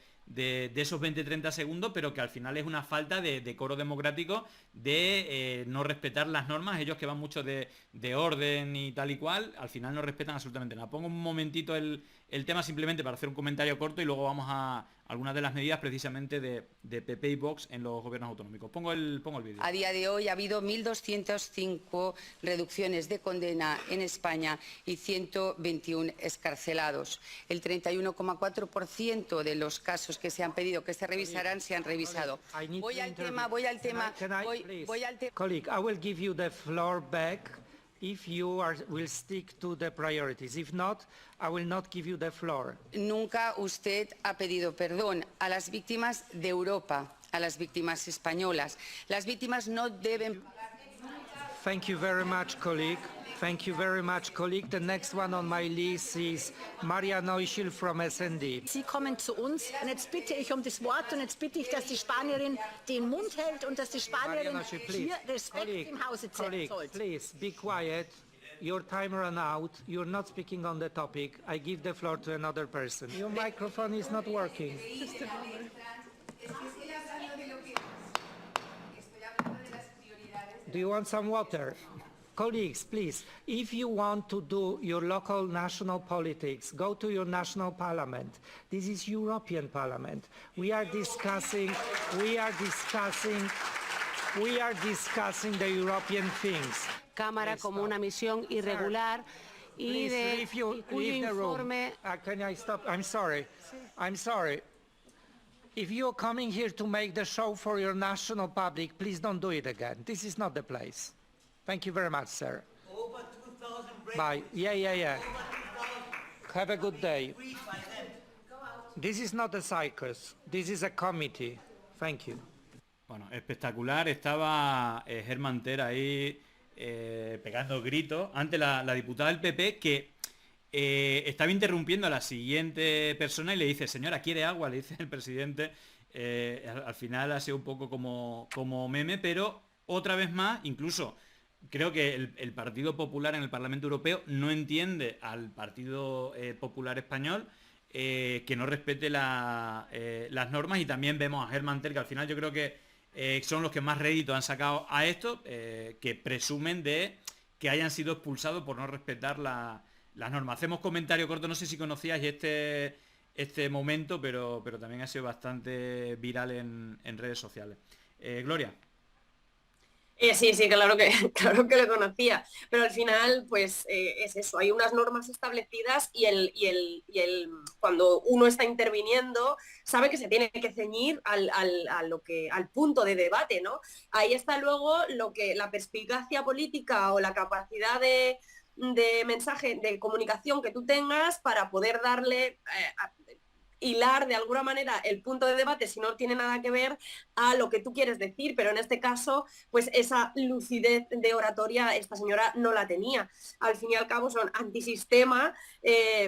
esos 20-30 segundos, pero que al final es una falta de decoro democrático, de no respetar las normas. Ellos que van mucho de orden y tal y cual, al final no respetan absolutamente nada. Pongo un momentito el el tema simplemente para hacer un comentario corto y luego vamos a algunas de las medidas precisamente de PP y Vox en los gobiernos autonómicos. Pongo el vídeo. A día de hoy ha habido 1.205 reducciones de condena en España y 121 excarcelados. El 31,4% de los casos que se han pedido que se revisarán se han revisado. Voy al tema. Colleague, I will give you the floor back if you will stick to the priorities. If not, I will not give you the floor. Nunca usted ha pedido perdón a las víctimas de Europa, a las víctimas españolas. Las víctimas no deben... Thank you very much, colleague. Thank you very much, colleague. The next one on my list is Maria Neuschel from SND. Sie kommen zu uns und jetzt bitte ich das Wort und jetzt bitte ich, dass die Spanierin den Mund hält und dass die Spanierin hier Respekt im Hause zeigen soll. Please, be quiet. Your time ran out. You're not speaking on the topic. I give the floor to another person. Your microphone is not working. Do you want some water? Colleagues, please, if you want to do your local national politics, go to your national parliament. This is European Parliament. We are discussing the European things. Cámara como una misión irregular y cuyo informe... Can I stop? I'm sorry. If you're coming here to make the show for your national public, please don't do it again. This is not the place. Thank you very much, sir. Over 2,000 Bye. Yeah. Have a good day. This is not a circus. This is a committee. Thank you. Bueno, espectacular. Estaba Herman Ter ahí pegando gritos ante la diputada del PP que estaba interrumpiendo a la siguiente persona y le dice, señora, ¿quiere agua? Le dice el presidente. Al final ha sido un poco como meme, pero otra vez más, incluso... Creo que el Partido Popular en el Parlamento Europeo no entiende al Partido Popular Español que no respete las normas, y también vemos a Herman Ter, que al final yo creo que son los que más rédito han sacado a esto, que presumen de que hayan sido expulsados por no respetar las normas. Hacemos comentario corto, no sé si conocíais este momento, pero también ha sido bastante viral en redes sociales. Gloria. Sí, claro que lo conocía, pero al final pues es eso, hay unas normas establecidas y cuando uno está interviniendo sabe que se tiene que ceñir al punto de debate, ¿no? Ahí está luego la perspicacia política o la capacidad de mensaje, de comunicación que tú tengas para poder darle... hilar de alguna manera el punto de debate si no tiene nada que ver a lo que tú quieres decir, pero en este caso pues esa lucidez de oratoria esta señora no la tenía. Al fin y al cabo son antisistema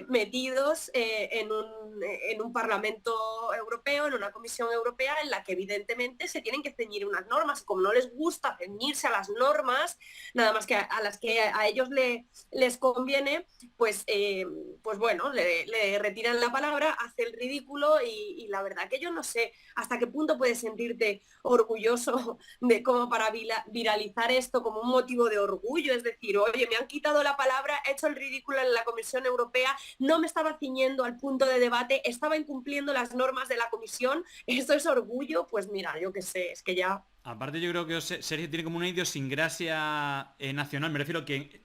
metidos en un Parlamento Europeo, en una Comisión Europea en la que evidentemente se tienen que ceñir unas normas, y como no les gusta ceñirse a las normas, nada más que a las que a ellos les conviene, pues bueno, le retiran la palabra, hace el ridículo y la verdad que yo no sé hasta qué punto puedes sentirte orgulloso de como para viralizar esto como un motivo de orgullo, es decir, oye, me han quitado la palabra, he hecho el ridículo en la Comisión Europea, no me estaba ciñendo al punto de debate, estaba incumpliendo las normas de la Comisión, ¿esto es orgullo? Pues mira, yo qué sé, es que ya... Aparte yo creo que Sergio tiene como una idiosincrasia nacional, me refiero que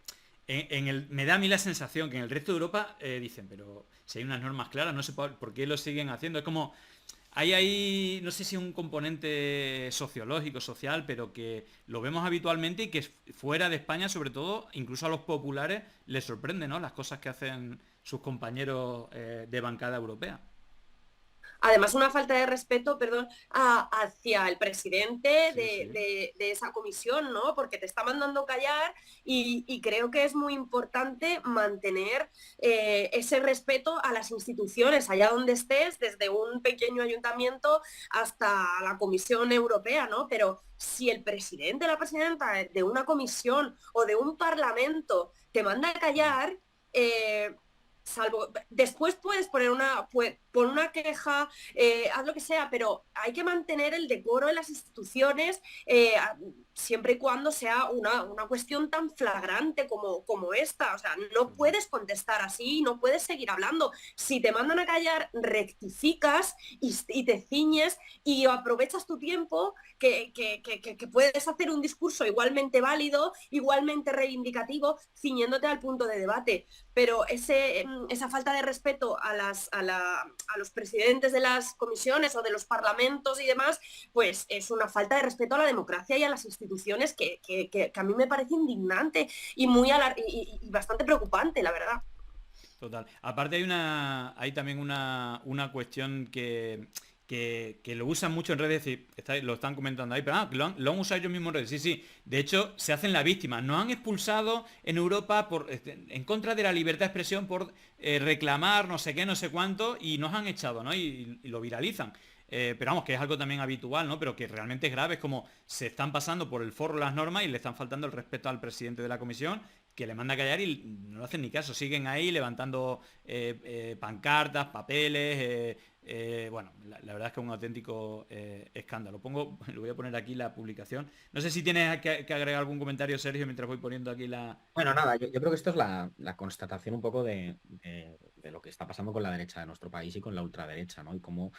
me da a mí la sensación que en el resto de Europa dicen, pero si hay unas normas claras, no sé por qué lo siguen haciendo. Es como, hay no sé si un componente sociológico, social, pero que lo vemos habitualmente y que fuera de España, sobre todo, incluso a los populares, les sorprende, ¿no? Las cosas que hacen sus compañeros de bancada europea. Además, una falta de respeto, hacia el presidente de esa comisión, ¿no? Porque te está mandando callar y creo que es muy importante mantener ese respeto a las instituciones, allá donde estés, desde un pequeño ayuntamiento hasta la Comisión Europea, ¿no? Pero si el presidente, la presidenta de una comisión o de un parlamento te manda a callar, salvo, después puedes poner pon una queja, haz lo que sea, pero hay que mantener el decoro en las instituciones, siempre y cuando sea una cuestión tan flagrante como esta. O sea, no puedes contestar así, no puedes seguir hablando. Si te mandan a callar, rectificas y te ciñes y aprovechas tu tiempo, que puedes hacer un discurso igualmente válido, igualmente reivindicativo, ciñéndote al punto de debate. Pero esa falta de respeto a los presidentes de las comisiones o de los parlamentos y demás, pues es una falta de respeto a la democracia y a las instituciones que a mí me parece indignante y y bastante preocupante, la verdad. Total. Aparte hay también una cuestión que lo usan mucho en redes, y lo están comentando ahí, pero lo han usado ellos mismos en redes. Sí, sí. De hecho, se hacen la víctima. Nos han expulsado en Europa en contra de la libertad de expresión por reclamar no sé qué, no sé cuánto, y nos han echado, ¿no? Y lo viralizan. Pero vamos, que es algo también habitual, ¿no? Pero que realmente es grave, es como se están pasando por el forro las normas y le están faltando el respeto al presidente de la comisión, que le manda a callar y no le hacen ni caso, siguen ahí levantando pancartas, papeles, bueno, la verdad es que es un auténtico escándalo. Lo voy a poner aquí la publicación. No sé si tienes que agregar algún comentario, Sergio, mientras voy poniendo aquí la... Bueno, nada, yo creo que esto es la constatación un poco de lo que está pasando con la derecha de nuestro país y con la ultraderecha, ¿no? Y cómo,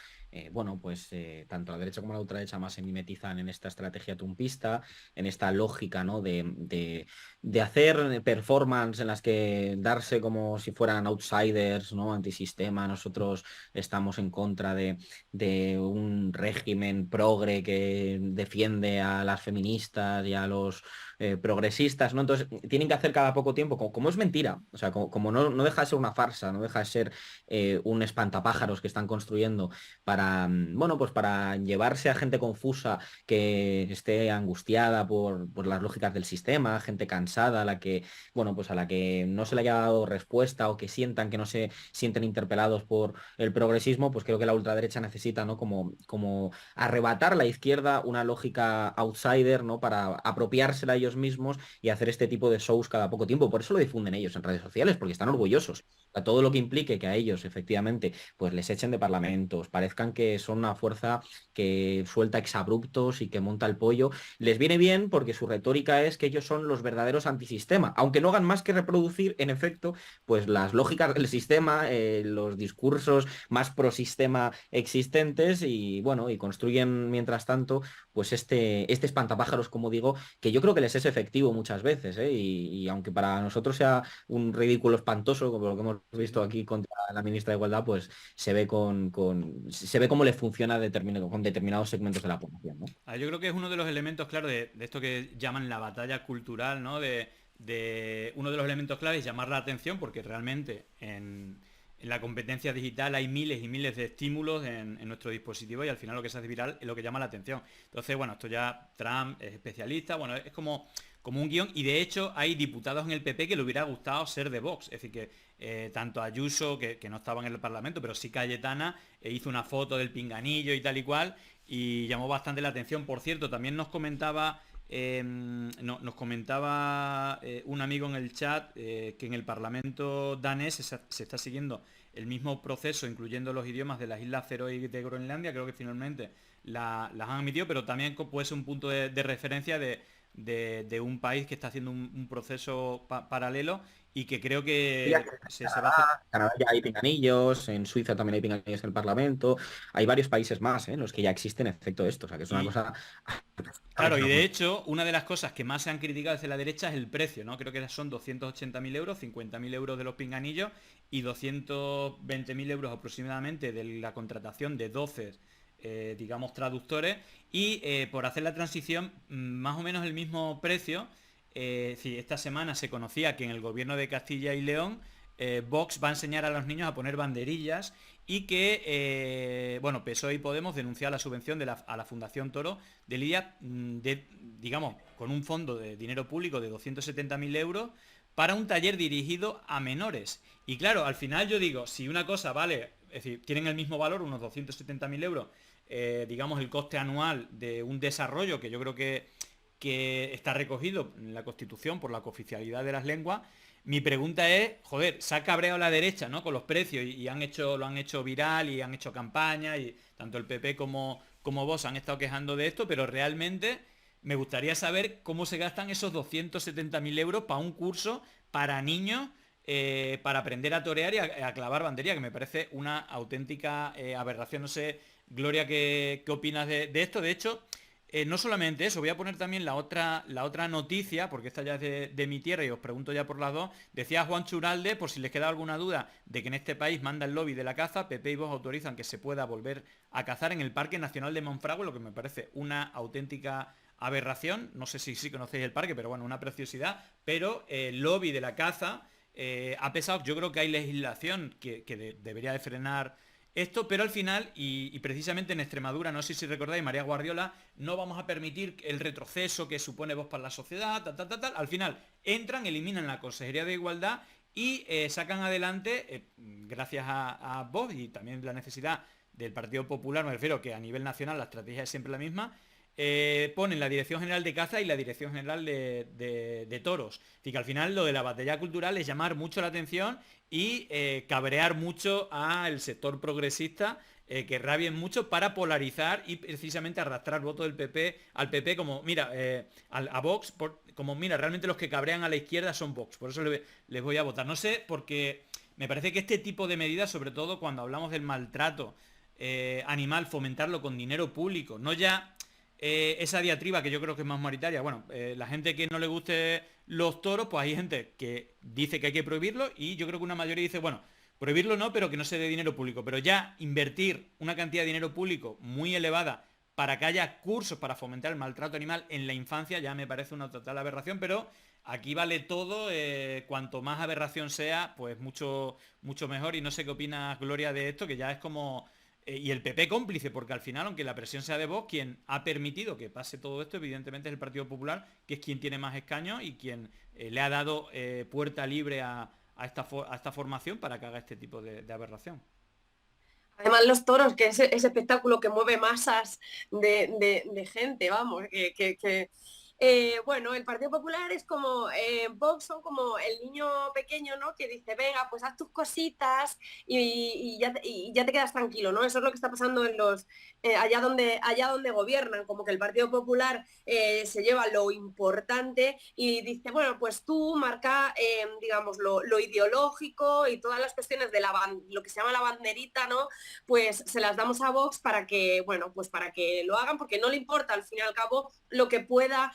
bueno, pues tanto la derecha como la ultraderecha más se mimetizan en esta estrategia trumpista, en esta lógica, ¿no? De hacer performance en las que darse como si fueran outsiders, ¿no? Antisistema. Nosotros estamos en contra de un régimen progre que defiende a las feministas y a los progresistas, ¿no? Entonces tienen que hacer cada poco tiempo, como es mentira, o sea, como no deja de ser una farsa, no deja de ser un espantapájaros que están construyendo para, bueno, pues para llevarse a gente confusa que esté angustiada por las lógicas del sistema, gente cansada, a la que, bueno, pues a la que no se le haya dado respuesta o que sientan que no se sienten interpelados por el progresismo, pues creo que la ultraderecha necesita, ¿no? Como arrebatar a la izquierda una lógica outsider, ¿no? Para apropiársela a ellos mismos y hacer este tipo de shows cada poco tiempo. Por eso lo difunden ellos en redes sociales, porque están orgullosos. A todo lo que implique que a ellos, efectivamente, pues les echen de parlamentos, parezcan que son una fuerza que suelta exabruptos y que monta el pollo, les viene bien porque su retórica es que ellos son los verdaderos antisistema, aunque no hagan más que reproducir, en efecto, pues las lógicas del sistema, los discursos más pro sistema existentes y, bueno, y construyen, mientras tanto, pues este espantapájaros, como digo, que yo creo que les es efectivo muchas veces, y aunque para nosotros sea un ridículo espantoso, como lo que hemos visto aquí contra la ministra de Igualdad, pues se ve se ve cómo le funciona con determinados segmentos de la población, ¿no? Yo creo que es uno de los elementos, claro, de esto que llaman la batalla cultural, ¿no? De uno de los elementos claves es llamar la atención, porque realmente en la competencia digital hay miles y miles de estímulos en nuestro dispositivo y al final lo que se hace viral es lo que llama la atención. Entonces, bueno, esto ya Trump es especialista, bueno, es como un guión, y de hecho hay diputados en el PP que le hubiera gustado ser de Vox, es decir, que tanto Ayuso, que no estaba en el Parlamento, pero sí Cayetana, hizo una foto del pinganillo y tal y cual, y llamó bastante la atención. Por cierto, también nos comentaba un amigo en el chat que en el Parlamento danés se está siguiendo el mismo proceso, incluyendo los idiomas de las Islas Feroe y de Groenlandia. Creo que finalmente las han admitido, pero también puede ser un punto de referencia de un país que está haciendo un proceso paralelo y que creo que se va a hacer. Canadá ya hay pinganillos, en Suiza también hay pinganillos en el Parlamento, hay varios países más en los que ya existen efecto esto, o sea que es una cosa... Claro, y de hecho, una de las cosas que más se han criticado desde la derecha es el precio, ¿no? Creo que son 280.000 euros, 50.000 euros de los pinganillos y 220.000 euros aproximadamente de la contratación de 12 digamos, traductores, y por hacer la transición, más o menos el mismo precio. Esta semana se conocía que en el gobierno de Castilla y León Vox va a enseñar a los niños a poner banderillas y que, bueno, PSOE y Podemos denuncian la subvención a la Fundación Toro de Lidia, digamos, con un fondo de dinero público de 270.000 euros para un taller dirigido a menores. Y claro, al final yo digo, si una cosa vale, es decir, tienen el mismo valor, unos 270.000 euros, digamos, el coste anual de un desarrollo que yo creo que está recogido en la Constitución por la cooficialidad de las lenguas, Mi pregunta es, joder, se ha cabreado la derecha, ¿no? Con los precios y lo han hecho viral y han hecho campaña y tanto el PP como Vox han estado quejando de esto, pero realmente me gustaría saber cómo se gastan esos 270.000 euros para un curso para niños, para aprender a torear y a clavar bandería, que me parece una auténtica aberración. No sé, Gloria, ¿qué opinas de esto? De hecho, no solamente eso, voy a poner también la otra noticia, porque esta ya es de mi tierra y os pregunto ya por las dos. Decía Juan Churalde, por si les queda alguna duda, de que en este país manda el lobby de la caza, PP y Vox autorizan que se pueda volver a cazar en el Parque Nacional de Monfragüe, lo que me parece una auténtica aberración. No sé si conocéis el parque, pero bueno, una preciosidad. Pero el lobby de la caza ha pesado. Yo creo que hay legislación que debería de frenar esto, pero al final, y precisamente en Extremadura, no sé si recordáis, María Guardiola, no vamos a permitir el retroceso que supone Vox para la sociedad, tal. Al final entran, eliminan la Consejería de Igualdad y sacan adelante, gracias a Vox y también la necesidad del Partido Popular, me refiero que a nivel nacional la estrategia es siempre la misma, ponen la Dirección General de Caza y la Dirección General de Toros. Así que al final lo de la batalla cultural es llamar mucho la atención y cabrear mucho al sector progresista, que rabien mucho para polarizar y precisamente arrastrar votos del PP al PP como, mira, a Vox, como, mira, realmente los que cabrean a la izquierda son Vox, por eso les voy a votar. No sé, porque me parece que este tipo de medidas, sobre todo cuando hablamos del maltrato animal, fomentarlo con dinero público, no ya esa diatriba que yo creo que es más mayoritaria. Bueno, la gente que no le guste los toros, pues hay gente que dice que hay que prohibirlo y yo creo que una mayoría dice, bueno, prohibirlo no, pero que no se dé dinero público. Pero ya invertir una cantidad de dinero público muy elevada para que haya cursos para fomentar el maltrato animal en la infancia ya me parece una total aberración, pero aquí vale todo, cuanto más aberración sea, pues mucho mejor. Y no sé qué opinas, Gloria, de esto, que ya es como... y el PP cómplice, porque al final, aunque la presión sea de Vox, quien ha permitido que pase todo esto, evidentemente es el Partido Popular, que es quien tiene más escaños y quien le ha dado puerta libre a esta formación para que haga este tipo de aberración. Además los toros, que es ese espectáculo que mueve masas de gente, vamos, bueno, el Partido Popular es como, Vox son como el niño pequeño, ¿no? Que dice, venga, pues haz tus cositas y ya te quedas tranquilo, ¿no? Eso es lo que está pasando en allá donde gobiernan, como que el Partido Popular se lleva lo importante y dice, bueno, pues tú marca, digamos, lo ideológico y todas las cuestiones de lo que se llama la banderita, ¿no? Pues se las damos a Vox para que, bueno, pues para que lo hagan, porque no le importa al fin y al cabo lo que pueda,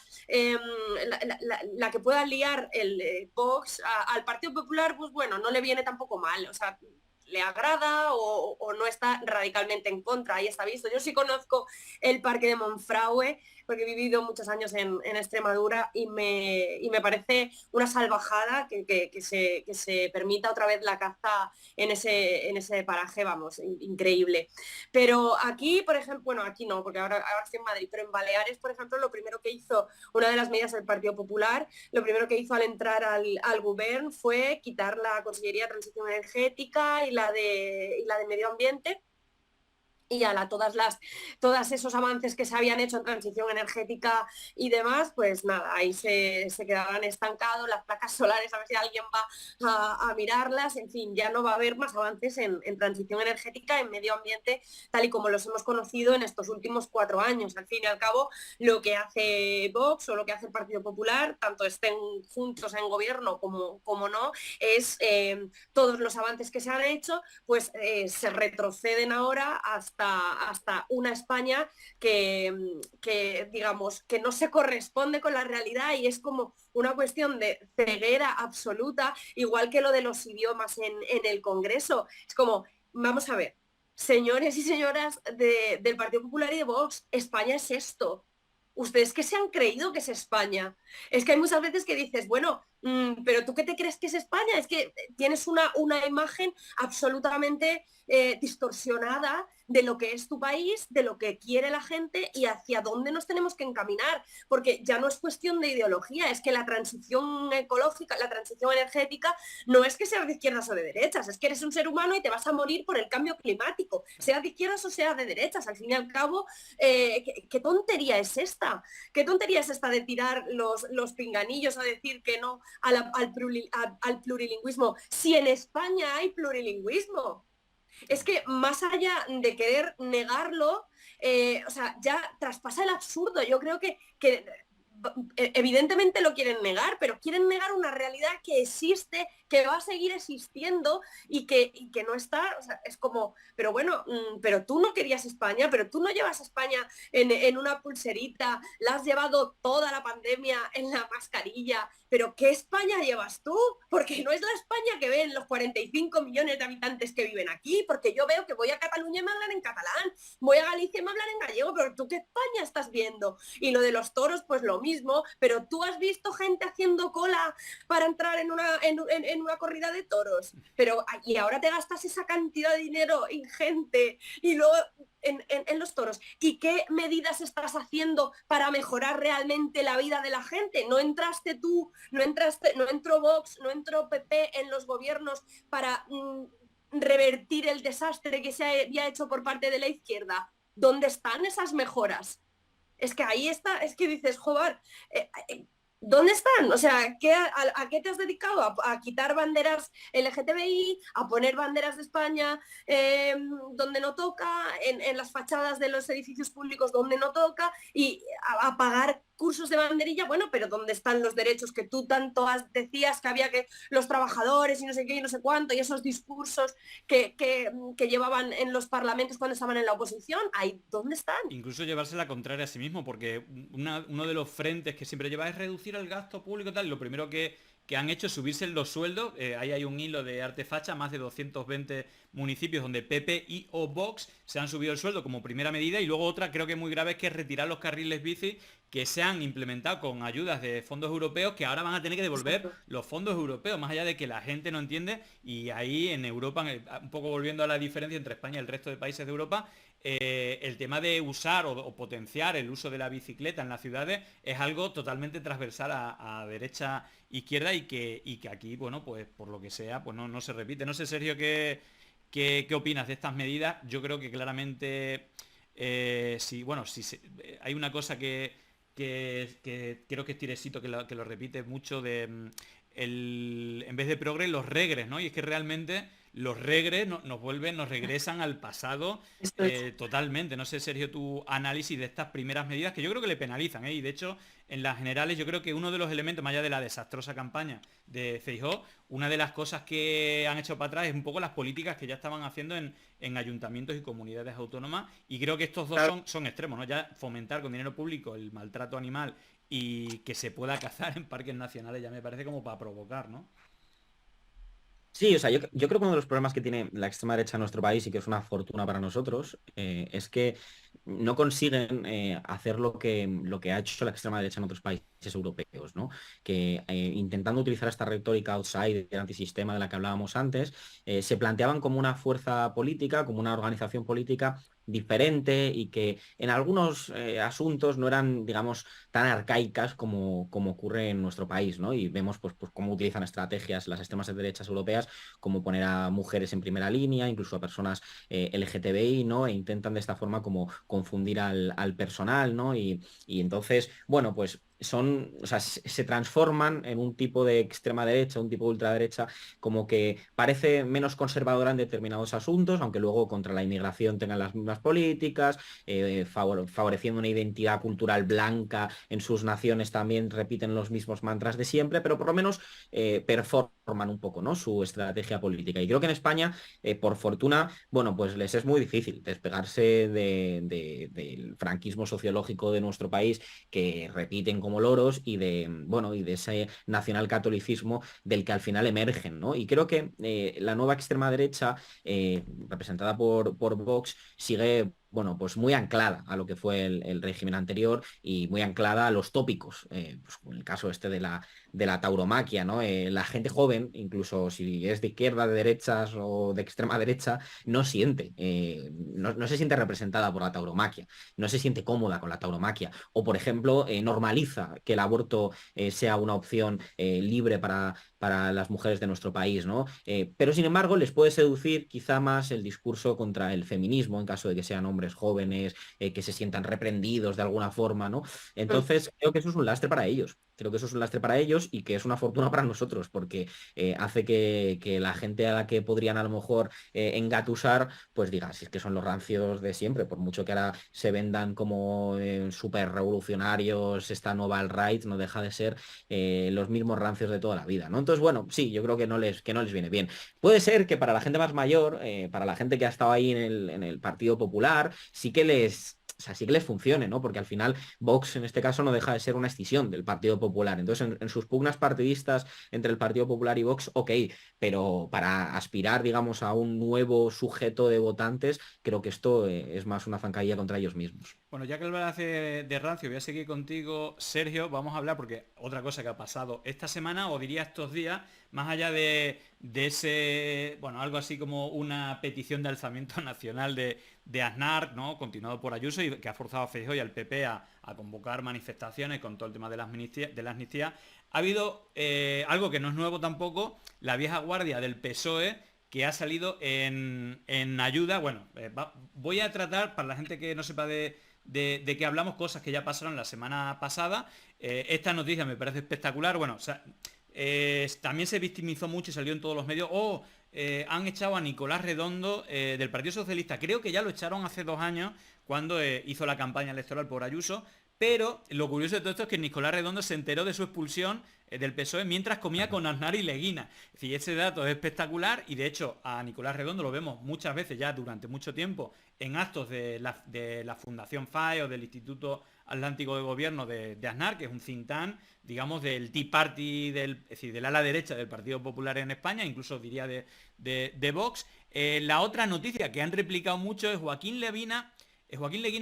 la que pueda liar el Vox al Partido Popular, pues bueno, no le viene tampoco mal, o sea, le agrada o no está radicalmente en contra, ahí está visto. Yo sí conozco el Parque de Monfragüe, porque he vivido muchos años en Extremadura y me parece una salvajada que se permita otra vez la caza en ese paraje, vamos, increíble. Pero aquí, por ejemplo, bueno, aquí no, porque ahora estoy en Madrid, pero en Baleares, por ejemplo, lo primero que hizo, una de las medidas del Partido Popular, lo primero que hizo al entrar al gobierno fue quitar la Consellería de Transición Energética y la de Medio Ambiente, y todas esos avances que se habían hecho en transición energética y demás, pues nada, ahí se quedaban estancados, las placas solares, a ver si alguien va a mirarlas, en fin, ya no va a haber más avances en transición energética, en medio ambiente, tal y como los hemos conocido en estos últimos 4 años. Al fin y al cabo, lo que hace Vox o lo que hace el Partido Popular, tanto estén juntos en gobierno como no, es todos los avances que se han hecho, pues se retroceden ahora hasta una España que digamos que no se corresponde con la realidad y es como una cuestión de ceguera absoluta, igual que lo de los idiomas en el Congreso. Es como, vamos a ver, señores y señoras del Partido Popular y de Vox, España es esto. ¿Ustedes qué se han creído que es España? Es que hay muchas veces que dices, bueno, pero ¿tú qué te crees que es España? Es que tienes una imagen absolutamente distorsionada de lo que es tu país, de lo que quiere la gente y hacia dónde nos tenemos que encaminar, porque ya no es cuestión de ideología, es que la transición ecológica, la transición energética, no es que seas de izquierdas o de derechas, es que eres un ser humano y te vas a morir por el cambio climático, seas de izquierdas o seas de derechas. Al fin y al cabo, ¿qué tontería es esta? ¿Qué tontería es esta de tirar los pinganillos a decir que no al plurilingüismo, si en España hay plurilingüismo. Es que más allá de querer negarlo, o sea, ya traspasa el absurdo. Yo creo que evidentemente lo quieren negar, pero quieren negar una realidad que existe, que va a seguir existiendo y que no está, o sea, es como, pero bueno, pero tú no querías España, pero tú no llevas España en una pulserita, la has llevado toda la pandemia en la mascarilla, pero ¿qué España llevas tú? Porque no es la España que ven los 45 millones de habitantes que viven aquí, porque yo veo que voy a Cataluña y me hablan en catalán, voy a Galicia y me hablan en gallego, pero ¿tú qué España estás viendo? Y lo de los toros, pues lo mismo, pero tú has visto gente haciendo cola para entrar en una corrida de toros, pero y ahora te gastas esa cantidad de dinero ingente y luego en los toros. ¿Y qué medidas estás haciendo para mejorar realmente la vida de la gente? No entraste tú, no entró Vox, no entró PP en los gobiernos para revertir el desastre que se había hecho por parte de la izquierda. ¿Dónde están esas mejoras? Es que ahí está, es que dices, joder, ¿dónde están? O sea, ¿a qué te has dedicado? ¿A quitar banderas LGTBI? ¿A poner banderas de España donde no toca? En las fachadas de los edificios públicos donde no toca? ¿Y a pagar cursos de banderilla? Bueno, pero ¿dónde están los derechos que tú tanto decías que había que los trabajadores y no sé qué y no sé cuánto? Y esos discursos que llevaban en los parlamentos cuando estaban en la oposición. ¿Ahí dónde están? Incluso llevarse la contraria a sí mismo, porque uno de los frentes que siempre lleva es reducir el gasto público y tal. Lo primero que han hecho es subirse los sueldos. Ahí hay un hilo de Artefacha, más de 220 municipios donde PP y o Vox se han subido el sueldo como primera medida, y luego otra, creo que muy grave, es que es retirar los carriles bici que se han implementado con ayudas de fondos europeos, que ahora van a tener que devolver los fondos europeos, más allá de que la gente no entiende. Y ahí en Europa, un poco volviendo a la diferencia entre España y el resto de países de Europa, el tema de usar o potenciar el uso de la bicicleta en las ciudades es algo totalmente transversal a derecha izquierda, y que aquí, bueno, pues por lo que sea, pues no se repite. No sé, Sergio, ¿qué opinas de estas medidas? Yo creo que claramente hay una cosa que creo que es Tiresito que lo repite mucho, de en vez de progres, los regres, ¿no? Y es que realmente los regres nos regresan al pasado totalmente. No sé, Sergio, tu análisis de estas primeras medidas, que yo creo que le penalizan, y de hecho en las generales yo creo que uno de los elementos, más allá de la desastrosa campaña de Feijóo, una de las cosas que han echado para atrás es un poco las políticas que ya estaban haciendo en ayuntamientos y comunidades autónomas, y creo que estos dos son extremos, ¿no? Ya fomentar con dinero público el maltrato animal y que se pueda cazar en parques nacionales ya me parece como para provocar, ¿no? Sí, o sea, yo creo que uno de los problemas que tiene la extrema derecha en nuestro país, y que es una fortuna para nosotros, es que no consiguen hacer lo que ha hecho la extrema derecha en otros países europeos, ¿no? Que intentando utilizar esta retórica outsider, antisistema de la que hablábamos antes, se planteaban como una fuerza política, como una organización política diferente, y que en algunos asuntos no eran, digamos, tan arcaicas como ocurre en nuestro país, ¿no? Y vemos pues cómo utilizan estrategias las extremas derechas europeas, como poner a mujeres en primera línea, incluso a personas LGTBI, ¿no? E intentan de esta forma como confundir al personal, ¿no? Y entonces, bueno, pues se transforman en un tipo de extrema derecha, un tipo de ultraderecha, como que parece menos conservadora en determinados asuntos, aunque luego contra la inmigración tengan las mismas políticas, favoreciendo una identidad cultural blanca en sus naciones, también repiten los mismos mantras de siempre, pero por lo menos performan un poco, ¿no?, su estrategia política. Y creo que en España, por fortuna, bueno, pues les es muy difícil despegarse del franquismo sociológico de nuestro país, que repiten como loros, y de ese nacionalcatolicismo del que al final emergen, ¿no? Y creo que la nueva extrema derecha, representada por Vox, sigue, bueno, pues muy anclada a lo que fue el régimen anterior, y muy anclada a los tópicos, pues en el caso este de la tauromaquia, ¿no? La gente joven, incluso si es de izquierda, de derechas o de extrema derecha, no se siente representada por la tauromaquia, no se siente cómoda con la tauromaquia, o por ejemplo normaliza que el aborto sea una opción libre para las mujeres de nuestro país, ¿no? Pero sin embargo les puede seducir quizá más el discurso contra el feminismo, en caso de que sean hombres jóvenes que se sientan reprendidos de alguna forma, ¿no? Entonces creo que eso es un lastre para ellos, Creo que eso es un lastre para ellos y que es una fortuna para nosotros, porque hace que la gente a la que podrían a lo mejor engatusar, pues diga, si es que son los rancios de siempre, por mucho que ahora se vendan como súper revolucionarios, esta nueva alt-right no deja de ser los mismos rancios de toda la vida, ¿no? Entonces, bueno, sí, yo creo que no les viene bien. Puede ser que para la gente más mayor, para la gente que ha estado ahí en el Partido Popular, sí que les funcione, ¿no? Porque al final Vox en este caso no deja de ser una escisión del Partido Popular. Entonces, en sus pugnas partidistas entre el Partido Popular y Vox, ok, pero para aspirar, digamos, a un nuevo sujeto de votantes, creo que esto es más una zancadilla contra ellos mismos. Bueno, ya que hablas de rancio, voy a seguir contigo, Sergio. Vamos a hablar, porque otra cosa que ha pasado esta semana, o diría estos días, más allá de ese, bueno, algo así como una petición de alzamiento nacional de Aznar, ¿no? Continuado por Ayuso, y que ha forzado a Feijóo y al PP a convocar manifestaciones con todo el tema de la amnistía. Ha habido algo que no es nuevo tampoco, la vieja guardia del PSOE, que ha salido en ayuda. Bueno, voy a tratar, para la gente que no sepa de qué hablamos, cosas que ya pasaron la semana pasada. Esta noticia me parece espectacular. Bueno, o sea, también se victimizó mucho y salió en todos los medios. Han echado a Nicolás Redondo del Partido Socialista. Creo que ya lo echaron hace 2 años, cuando hizo la campaña electoral por Ayuso. Pero lo curioso de todo esto es que Nicolás Redondo se enteró de su expulsión del PSOE mientras comía con Aznar y Leguina. Es decir, ese dato es espectacular, y de hecho a Nicolás Redondo lo vemos muchas veces ya durante mucho tiempo en actos de la Fundación FAE o del Instituto Atlántico de Gobierno de Aznar, que es un think tank, digamos, del Tea Party, es decir, del ala derecha del Partido Popular en España, incluso diría de Vox. La otra noticia que han replicado mucho es Joaquín Leguina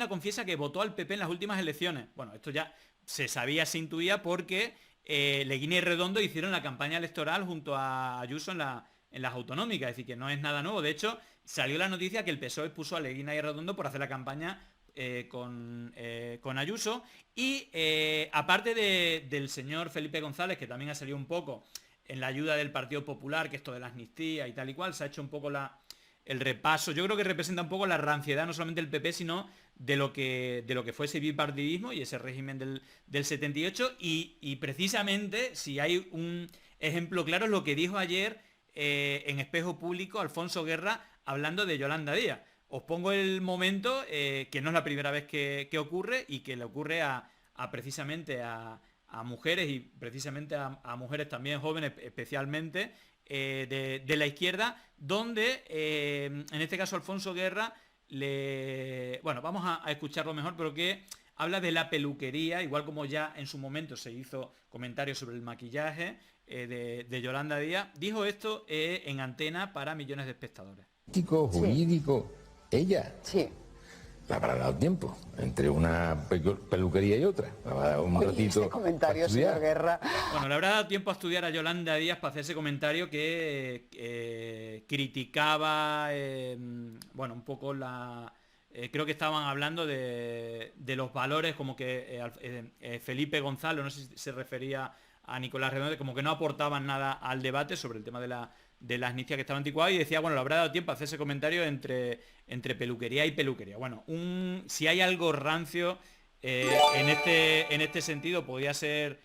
confiesa que votó al PP en las últimas elecciones. Bueno, esto ya se sabía, se intuía, porque Leguina y Redondo hicieron la campaña electoral junto a Ayuso en las autonómicas, es decir, que no es nada nuevo. De hecho, salió la noticia que el PSOE puso a Leguina y Redondo por hacer la campaña con Ayuso. Y aparte del señor Felipe González, que también ha salido un poco en la ayuda del Partido Popular, que esto de la amnistía y tal y cual, se ha hecho un poco el repaso. Yo creo que representa un poco la ranciedad no solamente del PP, sino de lo que fue ese bipartidismo y ese régimen del 78. Y precisamente, si hay un ejemplo claro, es lo que dijo ayer en Espejo Público Alfonso Guerra, hablando de Yolanda Díaz. Os pongo el momento, que no es la primera vez que ocurre, y que le ocurre precisamente a mujeres, y precisamente a mujeres también jóvenes, especialmente de la izquierda, donde en este caso Alfonso Guerra bueno, vamos a escucharlo mejor, pero que habla de la peluquería, igual como ya en su momento se hizo comentarios sobre el maquillaje de Yolanda Díaz. Dijo esto en antena para millones de espectadores. Jurídico, ella. Sí. Le habrá dado tiempo entre una peluquería y otra. Le habrá dado un ratito. Ese comentario, señor Guerra. Bueno, le habrá dado tiempo a estudiar a Yolanda Díaz para hacer ese comentario que criticaba, bueno, un poco creo que estaban hablando de los valores, como que Felipe González, no sé si se refería a Nicolás Redondo, como que no aportaban nada al debate sobre el tema de la amnistía, que estaba anticuada, y decía, bueno, le habrá dado tiempo a hacer ese comentario entre peluquería y peluquería. Bueno, si hay algo rancio en este sentido, podría ser,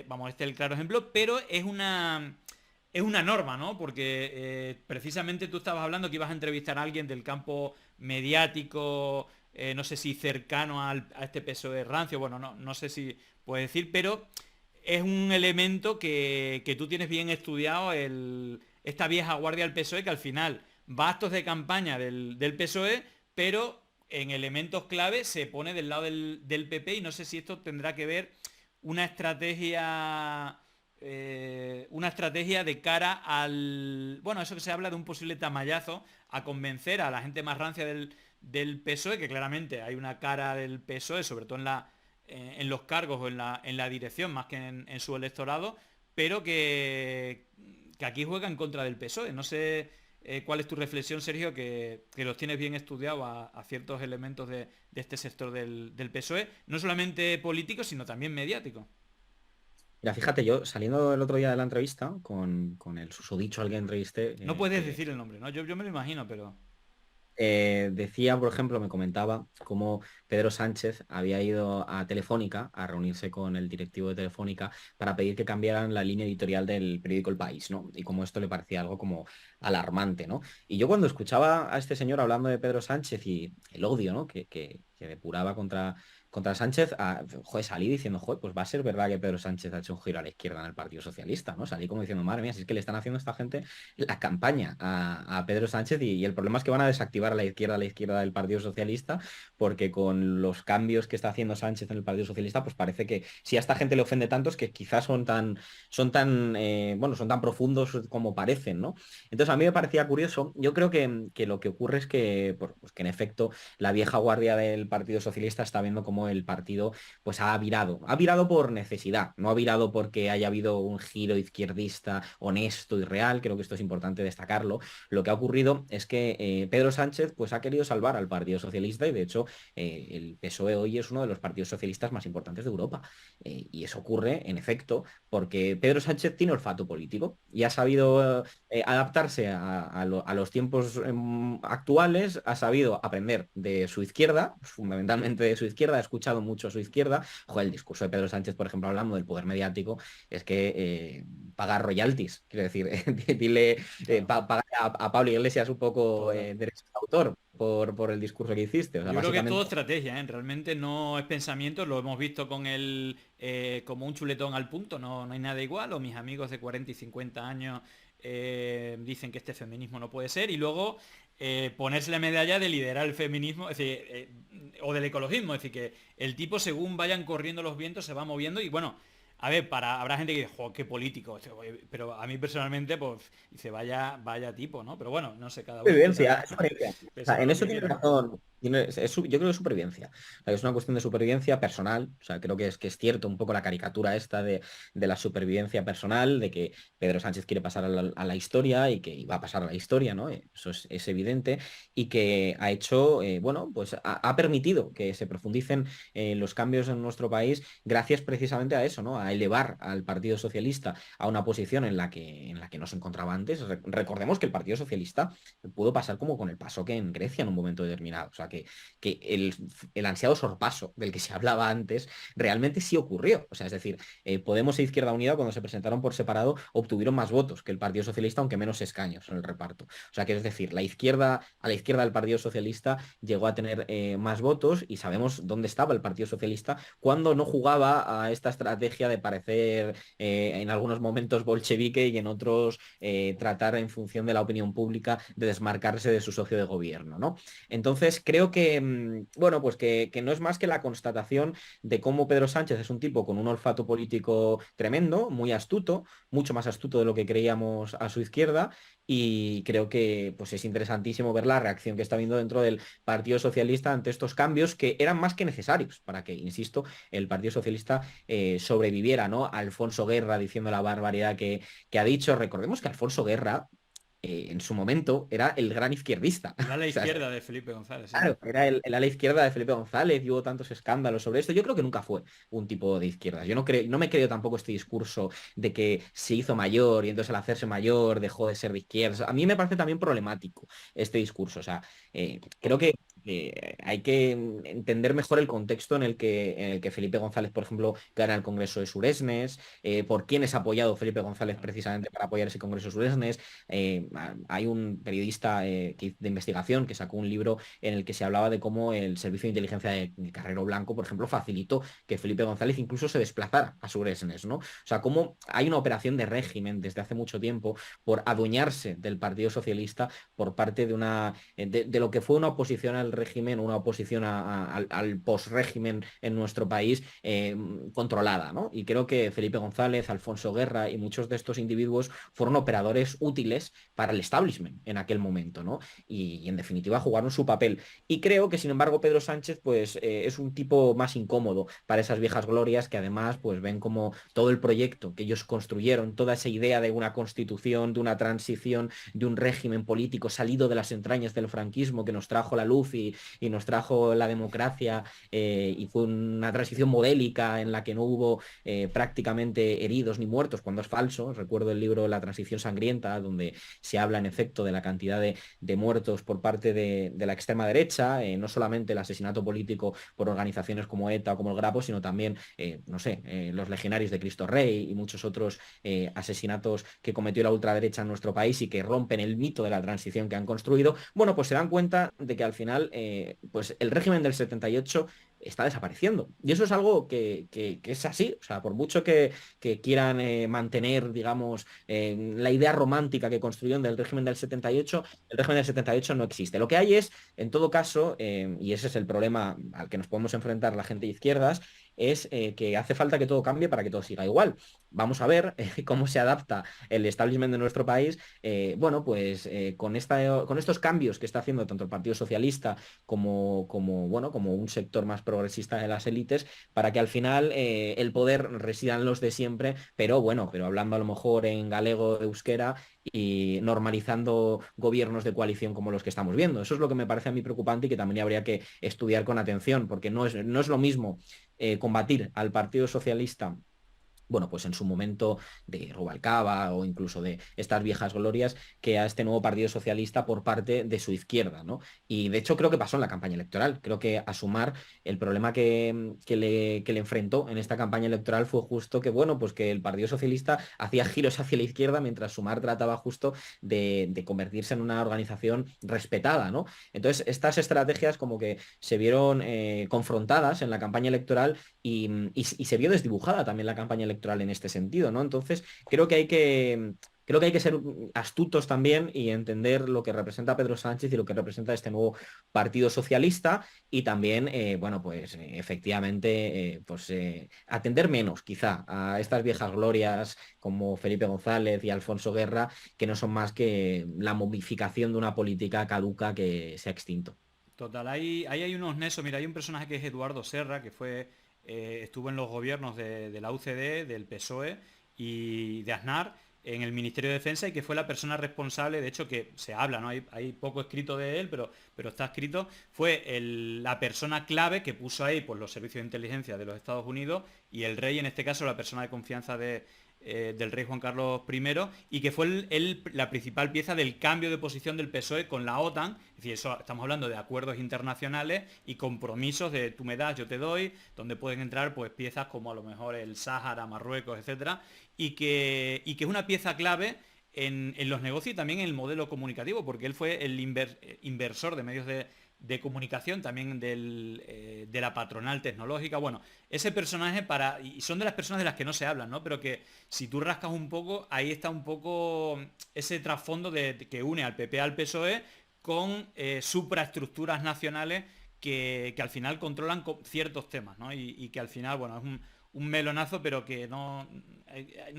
vamos, este es el claro ejemplo, pero es una norma, ¿no? Porque precisamente tú estabas hablando que ibas a entrevistar a alguien del campo mediático, no sé si cercano a este PSOE rancio, bueno, no sé si puedes decir, pero es un elemento que tú tienes bien estudiado, esta vieja guardia del PSOE, que al final va a actos de campaña del PSOE, pero en elementos clave se pone del lado del PP, y no sé si esto tendrá que ver una estrategia de cara al... Bueno, eso que se habla de un posible tamallazo, a convencer a la gente más rancia del PSOE, que claramente hay una cara del PSOE, sobre todo en los cargos o en la dirección, más que en su electorado, pero que aquí juega en contra del PSOE. No sé cuál es tu reflexión, Sergio, que los tienes bien estudiados a ciertos elementos de este sector del PSOE, no solamente político, sino también mediático. Mira, fíjate, yo saliendo el otro día de la entrevista con el susodicho al que entrevisté... No puedes decir el nombre, ¿no? Yo me lo imagino, pero... decía, por ejemplo, me comentaba cómo Pedro Sánchez había ido a Telefónica a reunirse con el directivo de Telefónica para pedir que cambiaran la línea editorial del periódico El País, ¿no? Y cómo esto le parecía algo como alarmante, ¿no? Y yo cuando escuchaba a este señor hablando de Pedro Sánchez y el odio, ¿no? que depuraba contra Sánchez, joder, salí diciendo, joder, pues va a ser verdad que Pedro Sánchez ha hecho un giro a la izquierda en el Partido Socialista, ¿no? Salí como diciendo, madre mía, si es que le están haciendo a esta gente la campaña a Pedro Sánchez y el problema es que van a desactivar a la izquierda del Partido Socialista, porque con los cambios que está haciendo Sánchez en el Partido Socialista, pues parece que si a esta gente le ofende tanto es que quizás son tan profundos como parecen, ¿no? Entonces a mí me parecía curioso. Yo creo que lo que ocurre es que, pues que en efecto la vieja guardia del Partido Socialista está viendo cómo el partido pues ha virado por necesidad, no ha virado porque haya habido un giro izquierdista honesto y real. Creo que esto es importante destacarlo. Lo que ha ocurrido es que Pedro Sánchez pues ha querido salvar al Partido Socialista y de hecho el PSOE hoy es uno de los partidos socialistas más importantes de Europa. Y eso ocurre, en efecto, porque Pedro Sánchez tiene olfato político y ha sabido adaptarse a los tiempos actuales, ha sabido aprender de su izquierda, fundamentalmente de su izquierda, ha escuchado mucho a su izquierda. Joder, el discurso de Pedro Sánchez, por ejemplo, hablando del poder mediático, es que pagar royalties, quiero decir, dile, pagar a Pablo Iglesias un poco derechos de autor por el discurso que hiciste. O sea, yo creo que es todo estrategia, ¿eh? Realmente no es pensamiento, lo hemos visto con él como un chuletón al punto, no hay nada igual, o mis amigos de 40 y 50 años dicen que este feminismo no puede ser, y luego ponerse la medalla de liderar el feminismo, es decir, o del ecologismo, es decir, que el tipo según vayan corriendo los vientos se va moviendo y bueno, a ver, habrá gente que dice, joder, qué político, pero a mí personalmente, pues, dice, vaya tipo, ¿no? Pero bueno, no sé, cada uno. Supervivencia. O sea, en eso tiene razón. Yo creo que es supervivencia. O sea, es una cuestión de supervivencia personal. O sea, creo que es cierto un poco la caricatura esta de la supervivencia personal, de que Pedro Sánchez quiere pasar a la historia y que va a pasar a la historia, ¿no? Eso es evidente. Y que ha hecho, pues ha permitido que se profundicen los cambios en nuestro país gracias precisamente a eso, ¿no? A elevar al Partido Socialista a una posición en la que no se encontraba antes. Recordemos que el Partido Socialista pudo pasar como con el PASOK en Grecia en un momento determinado. O sea, que el ansiado sorpaso del que se hablaba antes realmente sí ocurrió. O sea, es decir, Podemos e Izquierda Unida cuando se presentaron por separado obtuvieron más votos que el Partido Socialista, aunque menos escaños en el reparto. O sea, que es decir, a la izquierda del Partido Socialista llegó a tener más votos y sabemos dónde estaba el Partido Socialista cuando no jugaba a esta estrategia de parecer en algunos momentos bolchevique y en otros tratar en función de la opinión pública de desmarcarse de su socio de gobierno, ¿no? Entonces creo que, pues que no es más que la constatación de cómo Pedro Sánchez es un tipo con un olfato político tremendo, muy astuto, mucho más astuto de lo que creíamos a su izquierda, y creo que pues es interesantísimo ver la reacción que está habiendo dentro del Partido Socialista ante estos cambios que eran más que necesarios para que, insisto, el Partido Socialista sobreviviera, ¿no? Alfonso Guerra diciendo la barbaridad que ha dicho. Recordemos que Alfonso Guerra en su momento era el gran izquierdista. El ala izquierda de Felipe González. ¿Sí? Claro, era el ala izquierda de Felipe González y hubo tantos escándalos sobre esto. Yo creo que nunca fue un tipo de izquierda. Yo no me creo tampoco este discurso de que se hizo mayor y entonces al hacerse mayor dejó de ser de izquierda. A mí me parece también problemático este discurso. O sea, creo que hay que entender mejor el contexto en el que Felipe González, por ejemplo, gana el Congreso de Suresnes, por quién es apoyado Felipe González precisamente para apoyar ese Congreso de Suresnes. Hay un periodista de investigación que sacó un libro en el que se hablaba de cómo el Servicio de Inteligencia de Carrero Blanco, por ejemplo, facilitó que Felipe González incluso se desplazara a Suresnes, ¿no? O sea, cómo hay una operación de régimen desde hace mucho tiempo por adueñarse del Partido Socialista por parte de lo que fue una oposición al régimen, una oposición al post-régimen en nuestro país controlada, ¿no? Y creo que Felipe González, Alfonso Guerra y muchos de estos individuos fueron operadores útiles para el establishment en aquel momento, ¿no? Y en definitiva jugaron su papel. Y creo que, sin embargo, Pedro Sánchez pues es un tipo más incómodo para esas viejas glorias que además pues ven como todo el proyecto que ellos construyeron, toda esa idea de una constitución, de una transición, de un régimen político salido de las entrañas del franquismo que nos trajo la luz y y nos trajo la democracia y fue una transición modélica en la que no hubo prácticamente heridos ni muertos, cuando es falso. Recuerdo el libro La transición sangrienta, donde se habla en efecto de la cantidad de muertos por parte de la extrema derecha, no solamente el asesinato político por organizaciones como ETA o como el Grapo, sino también, no sé, los legionarios de Cristo Rey y muchos otros asesinatos que cometió la ultraderecha en nuestro país y que rompen el mito de la transición que han construido. Bueno, pues se dan cuenta de que al final pues el régimen del 78 está desapareciendo. Y eso es algo que es así. O sea, por mucho que quieran mantener, digamos, la idea romántica que construyeron del régimen del 78, el régimen del 78 no existe. Lo que hay es, en todo caso, y ese es el problema al que nos podemos enfrentar la gente de izquierdas, es que hace falta que todo cambie para que todo siga igual. Vamos a ver cómo se adapta el establishment de nuestro país, bueno, pues con estos cambios que está haciendo tanto el Partido Socialista como un sector más progresista de las élites, para que al final el poder resida en los de siempre, pero hablando a lo mejor en galego, euskera, y normalizando gobiernos de coalición como los que estamos viendo. Eso es lo que me parece a mí preocupante y que también habría que estudiar con atención, porque no es lo mismo combatir al Partido Socialista, bueno, pues en su momento de Rubalcaba o incluso de estas viejas glorias, que a este nuevo Partido Socialista por parte de su izquierda, ¿no? Y de hecho creo que pasó en la campaña electoral. Creo que a Sumar el problema que le enfrentó en esta campaña electoral fue justo que, bueno, pues que el Partido Socialista hacía giros hacia la izquierda mientras Sumar trataba justo de convertirse en una organización respetada, ¿no? Entonces estas estrategias como que se vieron confrontadas en la campaña electoral y se vio desdibujada también la campaña electoral en este sentido, ¿no? Entonces creo que hay que ser astutos también y entender lo que representa Pedro Sánchez y lo que representa este nuevo Partido Socialista, y también, efectivamente, atender menos quizá a estas viejas glorias como Felipe González y Alfonso Guerra, que no son más que la momificación de una política caduca que se ha extinto. Total, ahí hay unos nexos. Mira, hay un personaje que es Eduardo Serra, que estuvo en los gobiernos de la UCD, del PSOE y de Aznar en el Ministerio de Defensa, y que fue la persona responsable, de hecho que se habla, ¿no? Hay poco escrito de él, pero está escrito, fue la persona clave que puso ahí pues, los servicios de inteligencia de los Estados Unidos y el rey, en este caso la persona de confianza del rey Juan Carlos I, y que fue la principal pieza del cambio de posición del PSOE con la OTAN. Es decir, estamos hablando de acuerdos internacionales y compromisos de tú me das, yo te doy, donde pueden entrar pues piezas como a lo mejor el Sáhara, Marruecos, etcétera, y que es una pieza clave en los negocios y también en el modelo comunicativo, porque él fue el inversor de medios de comunicación, también de la patronal tecnológica. Bueno, ese personaje y son de las personas de las que no se hablan, ¿no? Pero que si tú rascas un poco, ahí está un poco ese trasfondo que une al PP al PSOE con supraestructuras nacionales que al final controlan ciertos temas, ¿no? Y que al final, bueno, es un melonazo, pero que no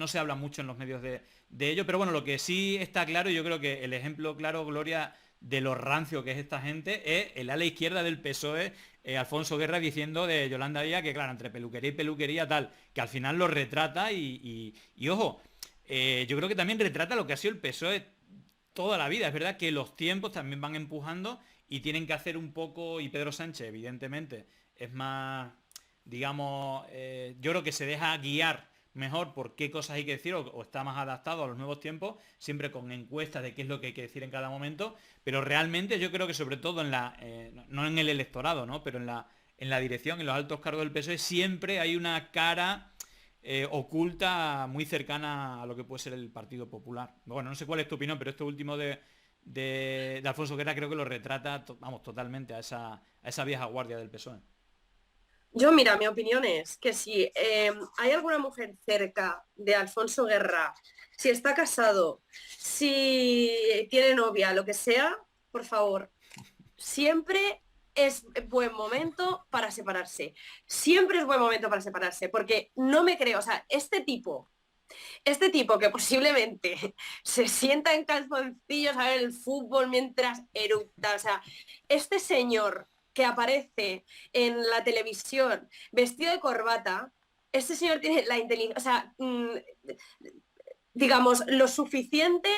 se habla mucho en los medios de ello. Pero bueno, lo que sí está claro, y yo creo que el ejemplo claro, Gloria, de lo rancio que es esta gente, es el ala izquierda del PSOE, Alfonso Guerra, diciendo de Yolanda Díaz que, claro, entre peluquería y peluquería tal, que al final lo retrata y ojo, yo creo que también retrata lo que ha sido el PSOE toda la vida. Es verdad que los tiempos también van empujando y tienen que hacer un poco, y Pedro Sánchez, evidentemente, es más, digamos, yo creo que se deja guiar mejor por qué cosas hay que decir o está más adaptado a los nuevos tiempos, siempre con encuestas de qué es lo que hay que decir en cada momento, pero realmente yo creo que sobre todo no en el electorado, ¿no? Pero en la dirección, en los altos cargos del PSOE, siempre hay una cara oculta muy cercana a lo que puede ser el Partido Popular. Bueno, no sé cuál es tu opinión, pero esto último de Alfonso Guerra creo que lo retrata totalmente a esa vieja guardia del PSOE. Yo, mira, mi opinión es que si hay alguna mujer cerca de Alfonso Guerra, si está casado, si tiene novia, lo que sea, por favor, siempre es buen momento para separarse. Siempre es buen momento para separarse, porque no me creo, o sea, este tipo que posiblemente se sienta en calzoncillos a ver el fútbol mientras eructa, o sea, este señor que aparece en la televisión vestido de corbata, este señor tiene la inteligencia, o sea, digamos, lo suficiente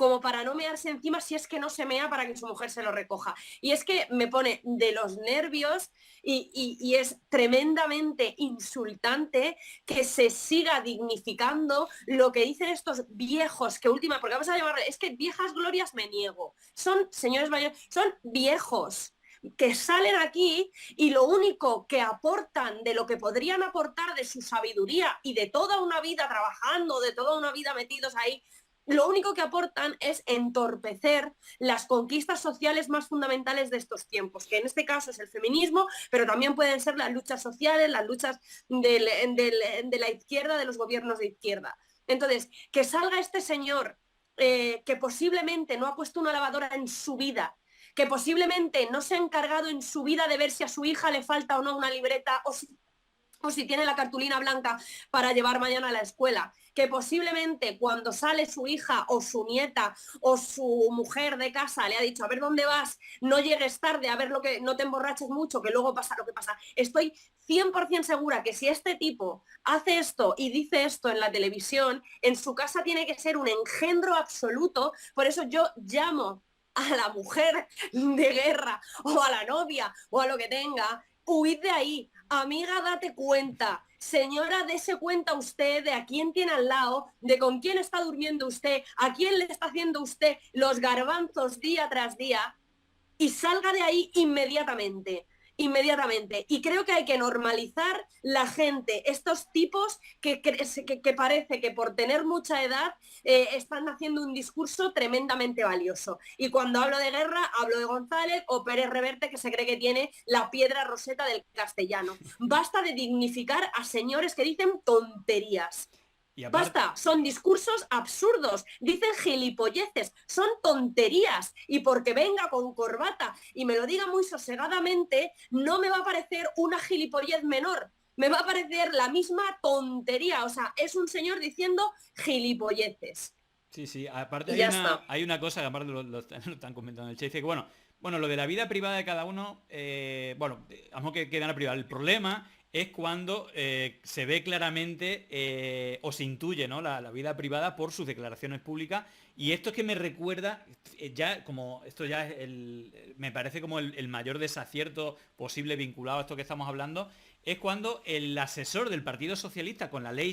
como para no mearse encima si es que no se mea para que su mujer se lo recoja. Y es que me pone de los nervios y es tremendamente insultante que se siga dignificando lo que dicen estos viejos, que porque vamos a llamarle, es que viejas glorias me niego, son señores mayores, son viejos que salen aquí y lo único que aportan de lo que podrían aportar de su sabiduría y de toda una vida trabajando, de toda una vida metidos ahí, lo único que aportan es entorpecer las conquistas sociales más fundamentales de estos tiempos, que en este caso es el feminismo, pero también pueden ser las luchas sociales, las luchas de la izquierda, de los gobiernos de izquierda. Entonces, que salga este señor que posiblemente no ha puesto una lavadora en su vida, que posiblemente no se ha encargado en su vida de ver si a su hija le falta o no una libreta o si tiene la cartulina blanca para llevar mañana a la escuela, que posiblemente cuando sale su hija o su nieta o su mujer de casa le ha dicho, a ver dónde vas, no llegues tarde, a ver no te emborraches mucho, que luego pasa lo que pasa. Estoy 100% segura que si este tipo hace esto y dice esto en la televisión, en su casa tiene que ser un engendro absoluto. Por eso yo llamo a la mujer de guerra o a la novia o a lo que tenga, huid de ahí. Amiga, date cuenta. Señora, dese cuenta usted de a quién tiene al lado, de con quién está durmiendo usted, a quién le está haciendo usted los garbanzos día tras día y salga de ahí inmediatamente. Y creo que hay que normalizar la gente, estos tipos que parece que por tener mucha edad están haciendo un discurso tremendamente valioso. Y cuando hablo de guerra, hablo de González o Pérez Reverte, que se cree que tiene la piedra roseta del castellano. Basta de dignificar a señores que dicen tonterías. Basta, son discursos absurdos, dicen gilipolleces, son tonterías, y porque venga con corbata y me lo diga muy sosegadamente, no me va a parecer una gilipollez menor, me va a parecer la misma tontería. O sea, es un señor diciendo gilipolleces. Sí, aparte hay una cosa que aparte lo están comentando en el chat, dice que bueno, lo de la vida privada de cada uno, vamos que queda en la privada. El problema es cuando se ve claramente o se intuye, ¿no?, la vida privada por sus declaraciones públicas. Y esto es que me recuerda, me parece como el mayor desacierto posible vinculado a esto que estamos hablando, es cuando el asesor del Partido Socialista con la ley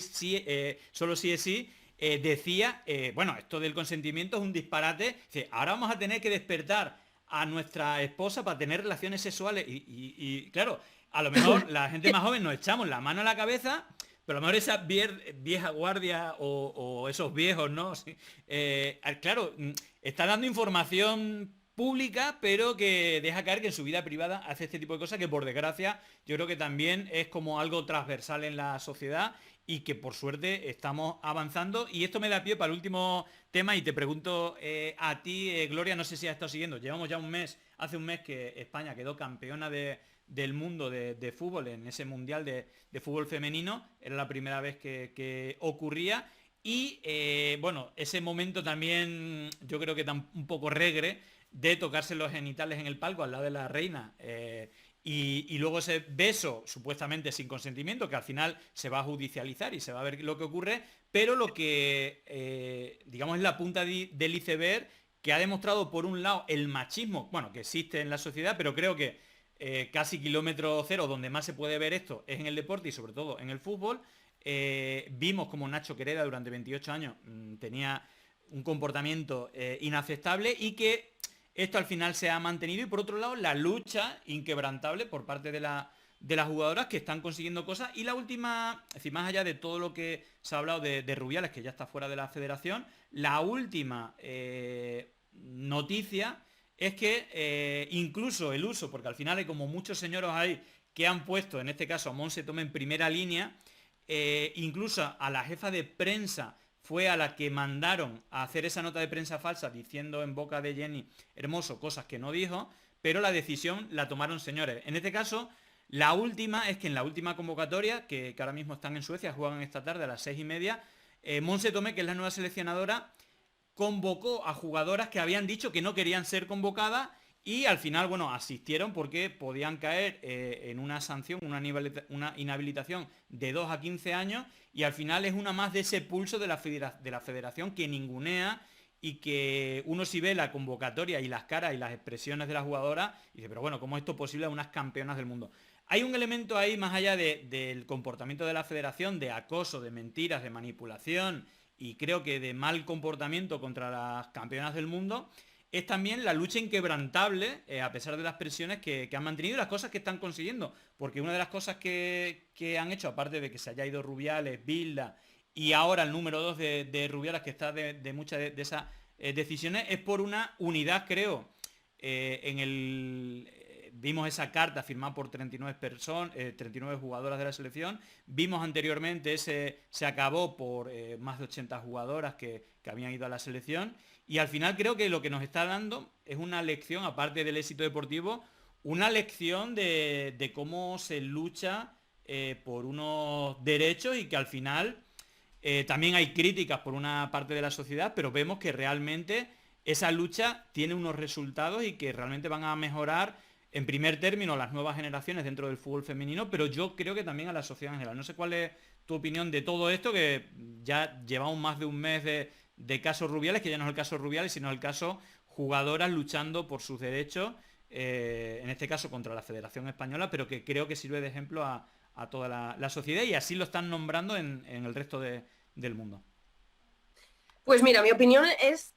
solo sí es sí, decía, esto del consentimiento es un disparate, dice, ahora vamos a tener que despertar a nuestra esposa para tener relaciones sexuales y claro, a lo mejor la gente más joven nos echamos la mano a la cabeza, pero a lo mejor esa vieja guardia o esos viejos, ¿no? Claro, está dando información pública, pero que deja caer que en su vida privada hace este tipo de cosas que por desgracia yo creo que también es como algo transversal en la sociedad y que por suerte estamos avanzando. Y esto me da pie para el último tema y te pregunto a ti, Gloria, no sé si has estado siguiendo, llevamos ya hace un mes que España quedó campeona del mundo de fútbol en ese mundial de fútbol femenino, era la primera vez que ocurría y ese momento también yo creo que da un poco regre de tocarse los genitales en el palco al lado de la reina y luego ese beso supuestamente sin consentimiento que al final se va a judicializar y se va a ver lo que ocurre, pero lo que digamos es la punta del iceberg que ha demostrado por un lado el machismo, que existe en la sociedad, pero creo que casi kilómetro cero donde más se puede ver esto es en el deporte y sobre todo en el fútbol. Vimos como Nacho Quereda durante 28 años tenía un comportamiento inaceptable y que esto al final se ha mantenido, y por otro lado la lucha inquebrantable por parte de las jugadoras que están consiguiendo cosas. Y la última, es decir, más allá de todo lo que se ha hablado de Rubiales, que ya está fuera de la federación, la última noticia es que incluso el uso, porque al final hay como muchos señoros ahí que han puesto, en este caso a Montse Tomé en primera línea, incluso a la jefa de prensa fue a la que mandaron a hacer esa nota de prensa falsa diciendo en boca de Jenny Hermoso cosas que no dijo, pero la decisión la tomaron señores. En este caso, la última es que en la última convocatoria, que ahora mismo están en Suecia, juegan esta tarde a las 6:30, Montse Tomé, que es la nueva seleccionadora, convocó a jugadoras que habían dicho que no querían ser convocadas y al final, asistieron porque podían caer en una sanción, una inhabilitación de 2 a 15 años y al final es una más de ese pulso de la federación que ningunea y que uno sí ve la convocatoria y las caras y las expresiones de las jugadoras y dice, pero bueno, ¿cómo es esto posible a unas campeonas del mundo? Hay un elemento ahí, más allá del comportamiento de la federación, de acoso, de mentiras, de manipulación y creo que de mal comportamiento contra las campeonas del mundo, es también la lucha inquebrantable, a pesar de las presiones que han mantenido y las cosas que están consiguiendo. Porque una de las cosas que han hecho, aparte de que se haya ido Rubiales, Bilda y ahora el número 2 de Rubiales, que está de muchas de esas decisiones, es por una unidad, creo, vimos esa carta firmada por 39 jugadoras de la selección. Vimos anteriormente se acabó por más de 80 jugadoras que habían ido a la selección. Y al final creo que lo que nos está dando es una lección, aparte del éxito deportivo, una lección de cómo se lucha por unos derechos y que al final también hay críticas por una parte de la sociedad, pero vemos que realmente esa lucha tiene unos resultados y que realmente van a mejorar en primer término las nuevas generaciones dentro del fútbol femenino, pero yo creo que también a la sociedad en general. No sé cuál es tu opinión de todo esto, que ya llevamos más de un mes de casos Rubiales, que ya no es el caso Rubiales, sino el caso jugadoras luchando por sus derechos, en este caso contra la Federación Española, pero que creo que sirve de ejemplo a toda la sociedad y así lo están nombrando en el resto del mundo. Pues mira, mi opinión es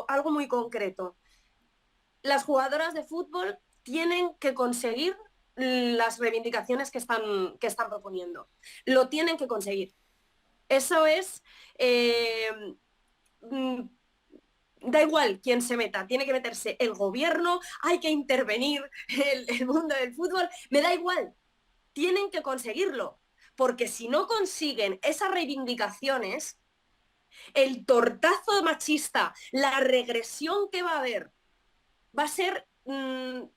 algo muy concreto. Las jugadoras de fútbol tienen que conseguir las reivindicaciones que están proponiendo. Lo tienen que conseguir. Eso es... da igual quién se meta, tiene que meterse el gobierno, hay que intervenir el mundo del fútbol, me da igual, tienen que conseguirlo, porque si no consiguen esas reivindicaciones, el tortazo machista, la regresión que va a haber, va a ser,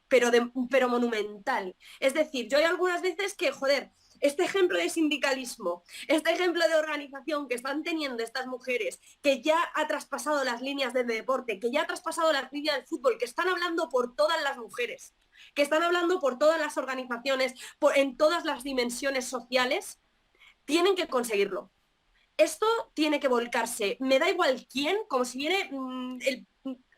pero monumental. Es decir, yo hay algunas veces que, joder, este ejemplo de sindicalismo, este ejemplo de organización que están teniendo estas mujeres, que ya ha traspasado las líneas del deporte, que ya ha traspasado las líneas del fútbol, que están hablando por todas las mujeres, que están hablando por todas las organizaciones, en todas las dimensiones sociales, tienen que conseguirlo. Esto tiene que volcarse, me da igual quién, como si viene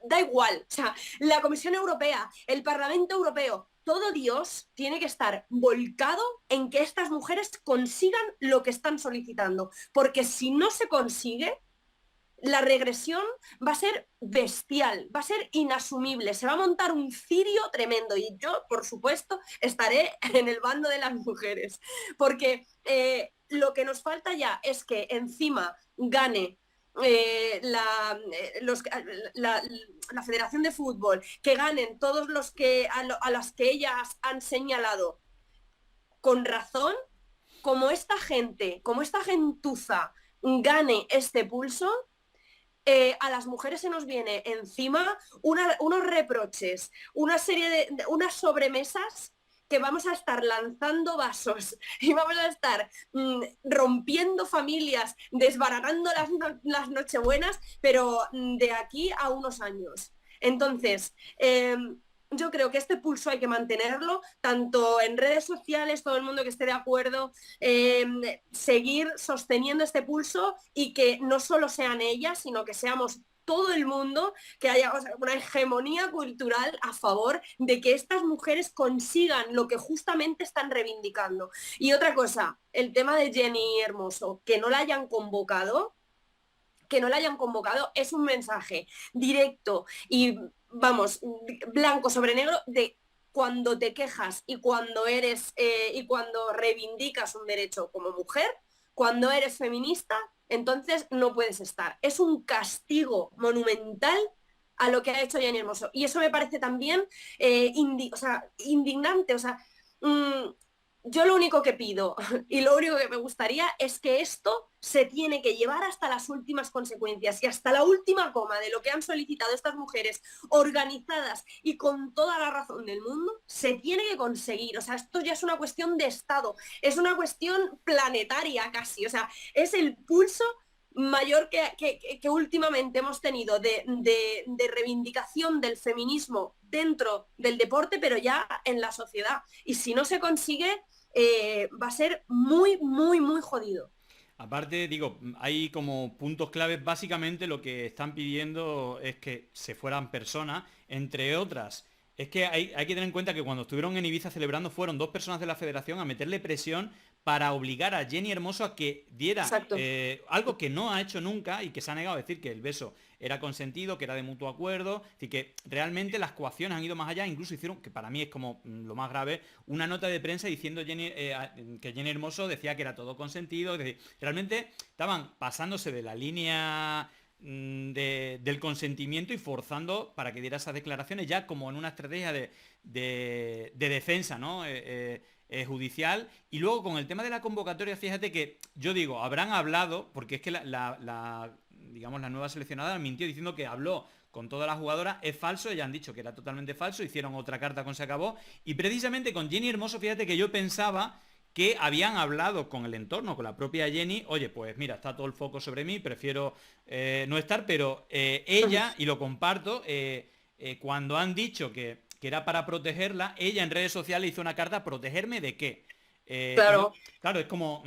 da igual, o sea, la Comisión Europea, el Parlamento Europeo, todo Dios tiene que estar volcado en que estas mujeres consigan lo que están solicitando, porque si no se consigue, la regresión va a ser bestial, va a ser inasumible, se va a montar un cirio tremendo y yo, por supuesto, estaré en el bando de las mujeres, porque lo que nos falta ya es que encima gane la Federación de Fútbol, que ganen todos los que a las que ellas han señalado con razón, como esta gentuza gane este pulso, a las mujeres se nos viene encima unos reproches, una serie de unas sobremesas que vamos a estar lanzando vasos y vamos a estar rompiendo familias, desbaratando las nochebuenas, pero de aquí a unos años. Entonces, yo creo que este pulso hay que mantenerlo, tanto en redes sociales, todo el mundo que esté de acuerdo, seguir sosteniendo este pulso y que no solo sean ellas, sino que seamos todo el mundo, que haya una hegemonía cultural a favor de que estas mujeres consigan lo que justamente están reivindicando. Y otra cosa, el tema de Jenny Hermoso, que no la hayan convocado es un mensaje directo y, vamos, blanco sobre negro de cuando te quejas y cuando reivindicas un derecho como mujer, cuando eres feminista, entonces no puedes estar. Es un castigo monumental a lo que ha hecho Jenny Hermoso. Y eso me parece también indignante. Yo lo único que pido y lo único que me gustaría es que esto se tiene que llevar hasta las últimas consecuencias y hasta la última coma de lo que han solicitado estas mujeres organizadas y con toda la razón del mundo, se tiene que conseguir. Esto ya es una cuestión de Estado, es una cuestión planetaria casi. Es el pulso mayor que últimamente hemos tenido de reivindicación del feminismo dentro del deporte, pero ya en la sociedad. Y si no se consigue, va a ser muy, muy, muy jodido. Aparte, digo, hay como puntos claves. Básicamente lo que están pidiendo es que se fueran personas, entre otras. Es que hay que tener en cuenta que cuando estuvieron en Ibiza celebrando fueron 2 personas de la federación a meterle presión para obligar a Jenny Hermoso a que diera algo que no ha hecho nunca y que se ha negado a decir, que el beso era consentido, que era de mutuo acuerdo. Así que realmente las coacciones han ido más allá, incluso hicieron, que para mí es como lo más grave, una nota de prensa diciendo que Jenny Hermoso decía que era todo consentido. Es decir, realmente estaban pasándose de la línea del consentimiento y forzando para que diera esas declaraciones, ya como en una estrategia de defensa, ¿no? Judicial. Y luego con el tema de la convocatoria, fíjate que yo digo, habrán hablado, porque es que digamos, la nueva seleccionadora mintió diciendo que habló con todas las jugadoras. Es falso, ya han dicho que era totalmente falso, hicieron otra carta con se acabó. Y precisamente con Jenny Hermoso, fíjate que yo pensaba que habían hablado con el entorno, con la propia Jenny, oye, pues mira, está todo el foco sobre mí, prefiero no estar, pero ella, y lo comparto, cuando han dicho que era para protegerla, ella en redes sociales hizo una carta, ¿protegerme de qué? Claro. Claro, es como,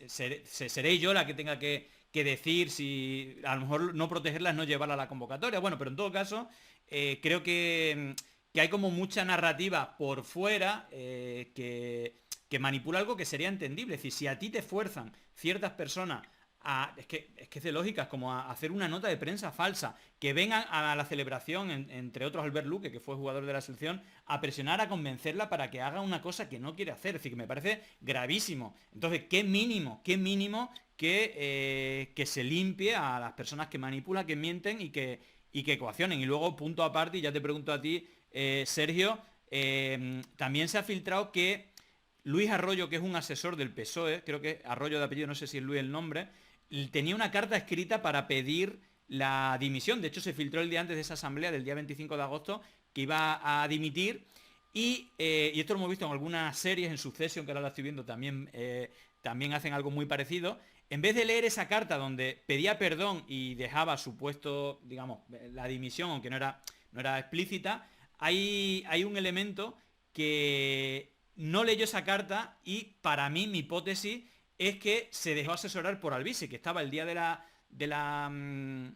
seré yo la que tenga que decir si a lo mejor no protegerla es no llevarla a la convocatoria. Bueno, pero en todo caso, creo que hay como mucha narrativa por fuera que manipula algo que sería entendible. Es decir, si a ti te fuerzan ciertas personas es que es de lógica, es como a hacer una nota de prensa falsa, que vengan a la celebración, entre otros Albert Luque, que fue jugador de la selección, a presionar, a convencerla para que haga una cosa que no quiere hacer. Es decir, que me parece gravísimo. Entonces, qué mínimo que se limpie a las personas que manipulan, que mienten y que coaccionen. Y luego, punto aparte, y ya te pregunto a ti, Sergio, también se ha filtrado que Luis Arroyo, que es un asesor del PSOE, creo que Arroyo de apellido, no sé si es Luis el nombre, tenía una carta escrita para pedir la dimisión. De hecho, se filtró el día antes de esa asamblea del día 25 de agosto que iba a dimitir. Y esto lo hemos visto en algunas series, en Succession, que ahora la estoy viendo, también hacen algo muy parecido. En vez de leer esa carta donde pedía perdón y dejaba su puesto, digamos, la dimisión, aunque no era explícita, hay un elemento que no leyó esa carta y para mí mi hipótesis es que se dejó asesorar por Alvise, que estaba el día estaban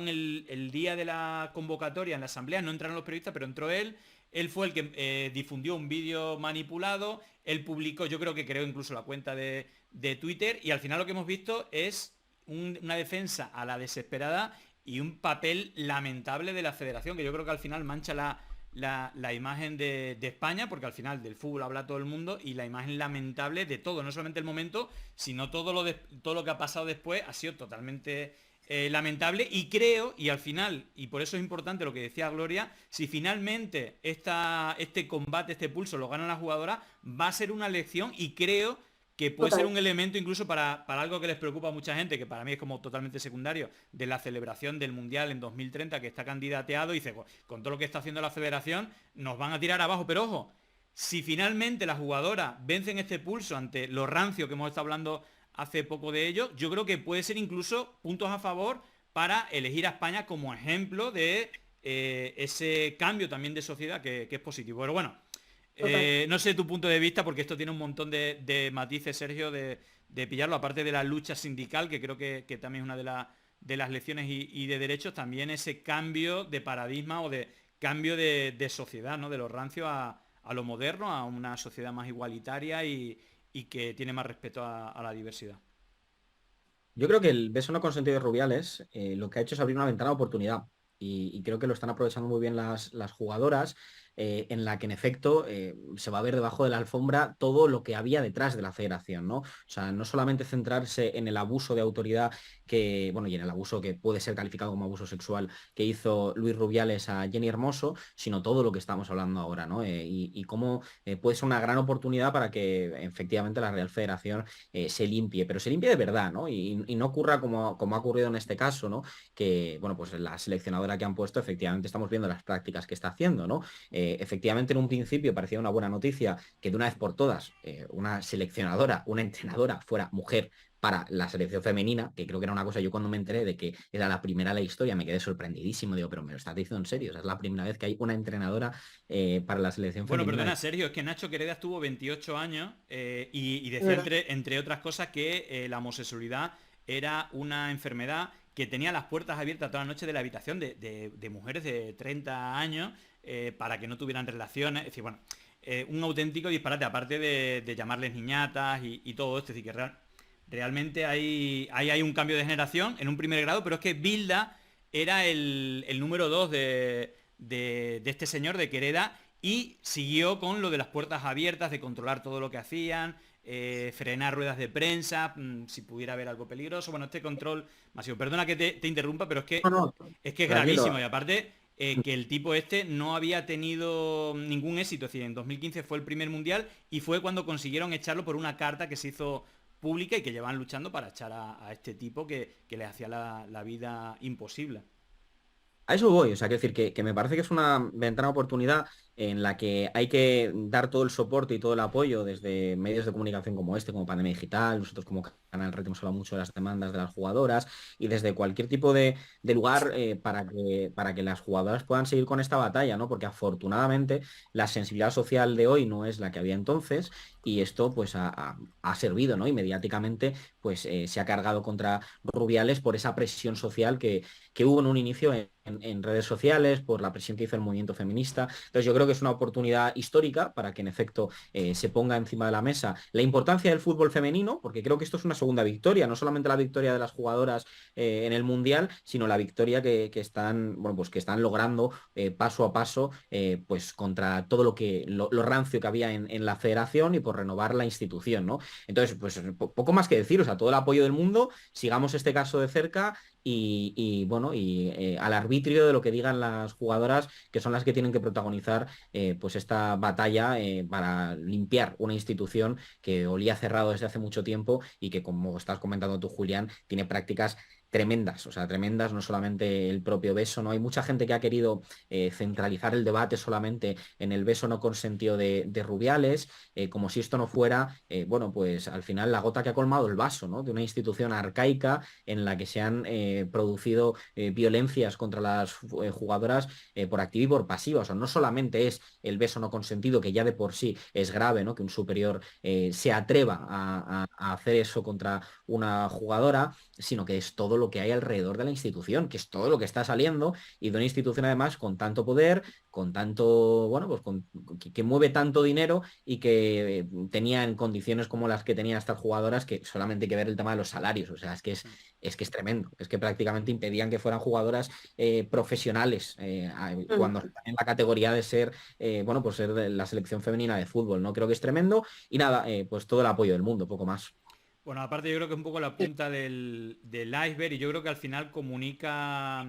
el día de la convocatoria en la asamblea, no entraron los periodistas, pero entró él. Él fue el que difundió un vídeo manipulado, él publicó, yo creo que creó incluso la cuenta de Twitter, y al final lo que hemos visto es una defensa a la desesperada y un papel lamentable de la federación, que yo creo que al final mancha la imagen de España, porque al final del fútbol habla todo el mundo, y la imagen lamentable de todo, no solamente el momento, sino todo lo que ha pasado después ha sido totalmente lamentable. Y creo, y al final, y por eso es importante lo que decía Gloria, si finalmente este combate, este pulso lo gana la jugadora, va a ser una lección, y creo que puede ser un elemento incluso para algo que les preocupa a mucha gente, que para mí es como totalmente secundario, de la celebración del Mundial en 2030, que está candidateado, y dice, con todo lo que está haciendo la federación, nos van a tirar abajo. Pero ojo, si finalmente las jugadoras vencen este pulso ante lo rancio que hemos estado hablando hace poco de ello, yo creo que puede ser incluso puntos a favor para elegir a España como ejemplo de ese cambio también de sociedad que es positivo. Pero bueno, no sé tu punto de vista, porque esto tiene un montón de matices, Sergio, de pillarlo, aparte de la lucha sindical, que creo que también es una de las lecciones y de derechos, también ese cambio de paradigma o de cambio de sociedad, ¿no? De lo rancio a lo moderno, a una sociedad más igualitaria y que tiene más respeto a la diversidad. Yo creo que el beso no consentido de Rubiales lo que ha hecho es abrir una ventana de oportunidad, y creo que lo están aprovechando muy bien las jugadoras, en la que en efecto se va a ver debajo de la alfombra todo lo que había detrás de la federación, ¿no? O sea, no solamente centrarse en el abuso de autoridad y en el abuso que puede ser calificado como abuso sexual que hizo Luis Rubiales a Jenny Hermoso, sino todo lo que estamos hablando ahora, ¿no? Y cómo puede ser una gran oportunidad para que efectivamente la Real Federación se limpie, pero se limpie de verdad, ¿no? Y no ocurra como ha ocurrido en este caso, ¿no? Que, bueno, pues la seleccionadora que han puesto, efectivamente estamos viendo las prácticas que está haciendo, ¿no? Efectivamente, en un principio parecía una buena noticia que de una vez por todas una seleccionadora, una entrenadora fuera mujer, para la selección femenina, que creo que era una cosa, yo cuando me enteré de que era la primera de la historia me quedé sorprendidísimo, digo, pero me lo estás diciendo en serio, o sea, es la primera vez que hay una entrenadora para la selección Bueno, femenina. perdona, Sergio, es que Nacho Quereda estuvo 28 años y decía entre otras cosas que la homosexualidad era una enfermedad que tenía las puertas abiertas toda la noche de la habitación de mujeres de 30 años para que no tuvieran relaciones, es decir, bueno, un auténtico disparate, aparte de llamarles niñatas y todo esto, es decir, que realmente hay un cambio de generación en un primer grado, pero es que Bilda era el número 2 de este señor, de Quereda, y siguió con lo de las puertas abiertas, de controlar todo lo que hacían, frenar ruedas de prensa, si pudiera haber algo peligroso. Bueno, este control masivo. Perdona que te interrumpa, pero es que es gravísimo. Y aparte, que el tipo este no había tenido ningún éxito. Es decir, en 2015 fue el primer mundial y fue cuando consiguieron echarlo por una carta que se hizo pública y que llevan luchando para echar a este tipo que le hacía la vida imposible. A eso voy, o sea, quiero decir que me parece que es una ventana de oportunidad en la que hay que dar todo el soporte y todo el apoyo desde medios de comunicación como este, como Pandemia Digital, nosotros como Canal Red hemos hablado mucho de las demandas de las jugadoras y desde cualquier tipo de lugar para que las jugadoras puedan seguir con esta batalla, ¿no? Porque afortunadamente la sensibilidad social de hoy no es la que había entonces y esto pues ha servido, ¿no? Y mediáticamente pues se ha cargado contra Rubiales por esa presión social que hubo en un inicio en redes sociales, por la presión que hizo el movimiento feminista. Entonces yo creo que es una oportunidad histórica para que en efecto se ponga encima de la mesa la importancia del fútbol femenino, porque creo que esto es una segunda victoria, no solamente la victoria de las jugadoras en el Mundial, sino la victoria que están logrando paso a paso pues contra todo lo rancio que había en la federación y por renovar la institución, ¿no? Entonces, pues poco más que decir, o sea, todo el apoyo del mundo, sigamos este caso de cerca y al arbitrio de lo que digan las jugadoras, que son las que tienen que protagonizar pues esta batalla para limpiar una institución que olía cerrado desde hace mucho tiempo y que, como estás comentando tú, Julián, tiene prácticas tremendas, o sea, tremendas, no solamente el propio beso, ¿no? Hay mucha gente que ha querido centralizar el debate solamente en el beso no consentido de Rubiales, como si esto no fuera, pues al final la gota que ha colmado el vaso, ¿no? De una institución arcaica en la que se han producido violencias contra las jugadoras por activa y por pasiva, o sea, no solamente es el beso no consentido, que ya de por sí es grave, ¿no? Que un superior se atreva a hacer eso contra una jugadora, sino que es todo lo que hay alrededor de la institución, que es todo lo que está saliendo y de una institución además con tanto poder, con tanto, que mueve tanto dinero y que tenía en condiciones como las que tenían estas jugadoras, que solamente hay que ver el tema de los salarios, o sea, es que es tremendo, es que prácticamente impedían que fueran jugadoras profesionales cuando están en la categoría de ser, ser de la selección femenina de fútbol, ¿no? Creo que es tremendo y nada, pues todo el apoyo del mundo, poco más. Bueno, aparte yo creo que es un poco la punta del iceberg y yo creo que al final comunica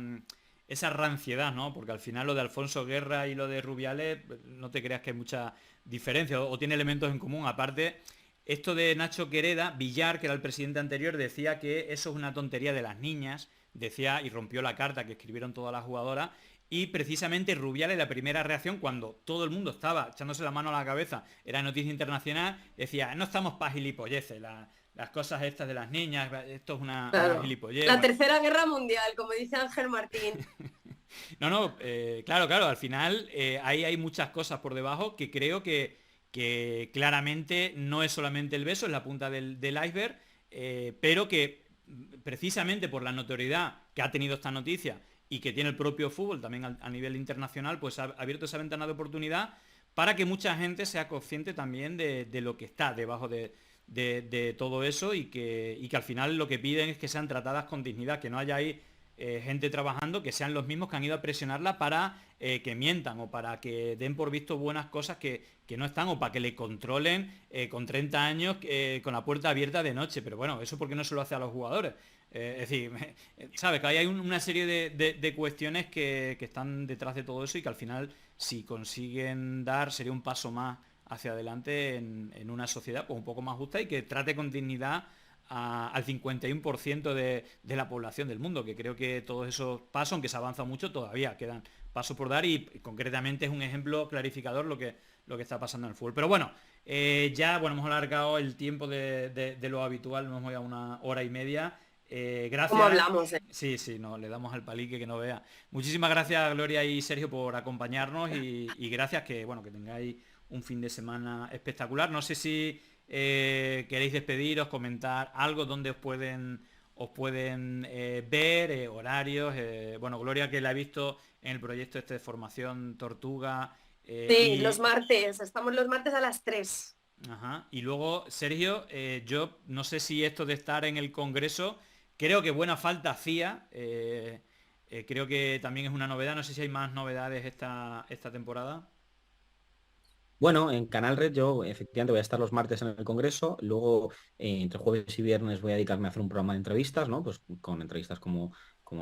esa ranciedad, ¿no? Porque al final lo de Alfonso Guerra y lo de Rubiales, no te creas que hay mucha diferencia o tiene elementos en común. Aparte, esto de Nacho Quereda, Villar, que era el presidente anterior, decía que eso es una tontería de las niñas, decía y rompió la carta que escribieron todas las jugadoras. Y precisamente Rubiales, la primera reacción, cuando todo el mundo estaba echándose la mano a la cabeza, era noticia internacional, decía, no estamos para gilipolleces, las cosas estas de las niñas, esto es una gilipollez. La tercera guerra mundial, como dice Ángel Martín. Claro, al final ahí hay muchas cosas por debajo que creo que claramente no es solamente el beso, es la punta del iceberg, pero que precisamente por la notoriedad que ha tenido esta noticia y que tiene el propio fútbol también a nivel internacional, pues ha abierto esa ventana de oportunidad para que mucha gente sea consciente también de lo que está debajo de todo eso y que al final lo que piden es que sean tratadas con dignidad, que no haya ahí gente trabajando, que sean los mismos que han ido a presionarla para que mientan o para que den por visto buenas cosas que no están o para que le controlen con 30 años con la puerta abierta de noche. Pero bueno, eso porque no se lo hace a los jugadores. Es decir, sabes que hay una serie de cuestiones que están detrás de todo eso y que al final, si consiguen dar, sería un paso más hacia adelante en una sociedad pues, un poco más justa y que trate con dignidad al 51% de la población del mundo, que creo que todos esos pasos, aunque se avanza mucho, todavía quedan pasos por dar y concretamente es un ejemplo clarificador lo que lo que está pasando en el fútbol. Pero bueno, ya bueno, hemos alargado el tiempo de lo habitual, nos hemos ido a 1 hora y media. Gracias. ¿Cómo hablamos? Sí, no, le damos al palique que no vea. Muchísimas gracias, Gloria y Sergio, por acompañarnos y gracias, que bueno, que tengáis un fin de semana espectacular. No sé si queréis despediros, comentar algo donde os pueden ver, horarios. Bueno, Gloria, que la he visto en el proyecto este de formación Tortuga. Sí, los martes, estamos los martes a las 3. Ajá. Y luego, Sergio, yo no sé si esto de estar en el Congreso, creo que buena falta hacía. Creo que también es una novedad. No sé si hay más novedades esta temporada. Bueno, en Canal Red yo efectivamente voy a estar los martes en el Congreso, luego entre jueves y viernes voy a dedicarme a hacer un programa de entrevistas, ¿no? Pues con entrevistas como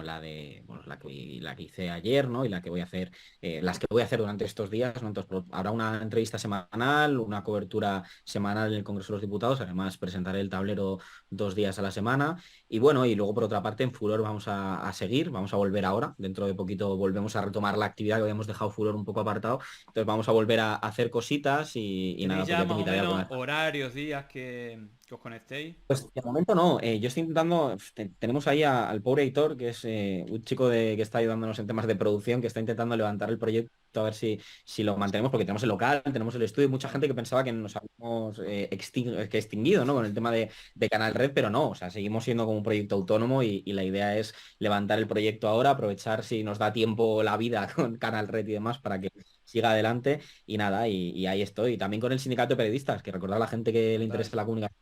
la de, bueno, la que hice ayer, ¿no? Y la que voy a hacer, las que voy a hacer durante estos días, ¿no? Entonces habrá una entrevista semanal, una cobertura semanal en el Congreso de los Diputados, además presentaré el tablero 2 días a la semana. Y bueno, y luego por otra parte en Furor vamos a seguir, vamos a volver ahora, dentro de poquito volvemos a retomar la actividad que habíamos dejado Furor un poco apartado, entonces vamos a volver a hacer cositas y nada, ya pues más o menos horarios, días que os conectéis. Pues de momento no, yo estoy intentando, tenemos ahí al pobre Aitor, que es un chico que está ayudándonos en temas de producción, que está intentando levantar el proyecto a ver si lo mantenemos, porque tenemos el local, tenemos el estudio, mucha gente que pensaba que nos habíamos extinguido, ¿no? Con el tema de Canal Red, pero no, o sea, seguimos siendo como un proyecto autónomo y la idea es levantar el proyecto ahora, aprovechar si nos da tiempo la vida con Canal Red y demás para que siga adelante y nada, y ahí estoy. Y también con el sindicato de periodistas, que recordar a la gente que le interesa la comunicación,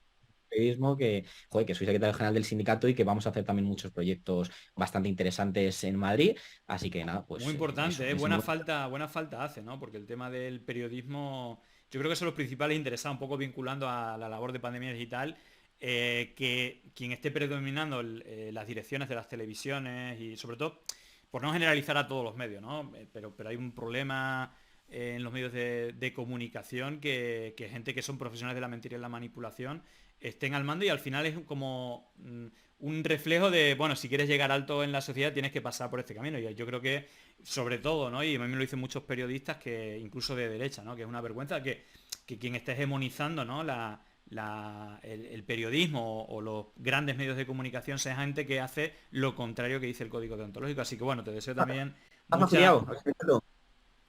periodismo, que soy secretario general del sindicato y que vamos a hacer también muchos proyectos bastante interesantes en Madrid, así que nada, pues muy importante, buena falta hace, ¿no? Porque el tema del periodismo, yo creo que son los principales interesados, un poco vinculando a la labor de Pandemia Digital, que quien esté predominando las direcciones de las televisiones y sobre todo, por no generalizar a todos los medios, ¿no? Pero hay un problema en los medios de comunicación que gente que son profesionales de la mentira y la manipulación estén al mando, y al final es como un reflejo de, bueno, si quieres llegar alto en la sociedad tienes que pasar por este camino. Y yo creo que, sobre todo, ¿no? Y a mí me lo dicen muchos periodistas, que incluso de derecha, ¿no? Que es una vergüenza que quien esté hegemonizando, ¿no? el periodismo o los grandes medios de comunicación sea gente que hace lo contrario que dice el código deontológico. Así que bueno, te deseo también... ¿Estás afiliado?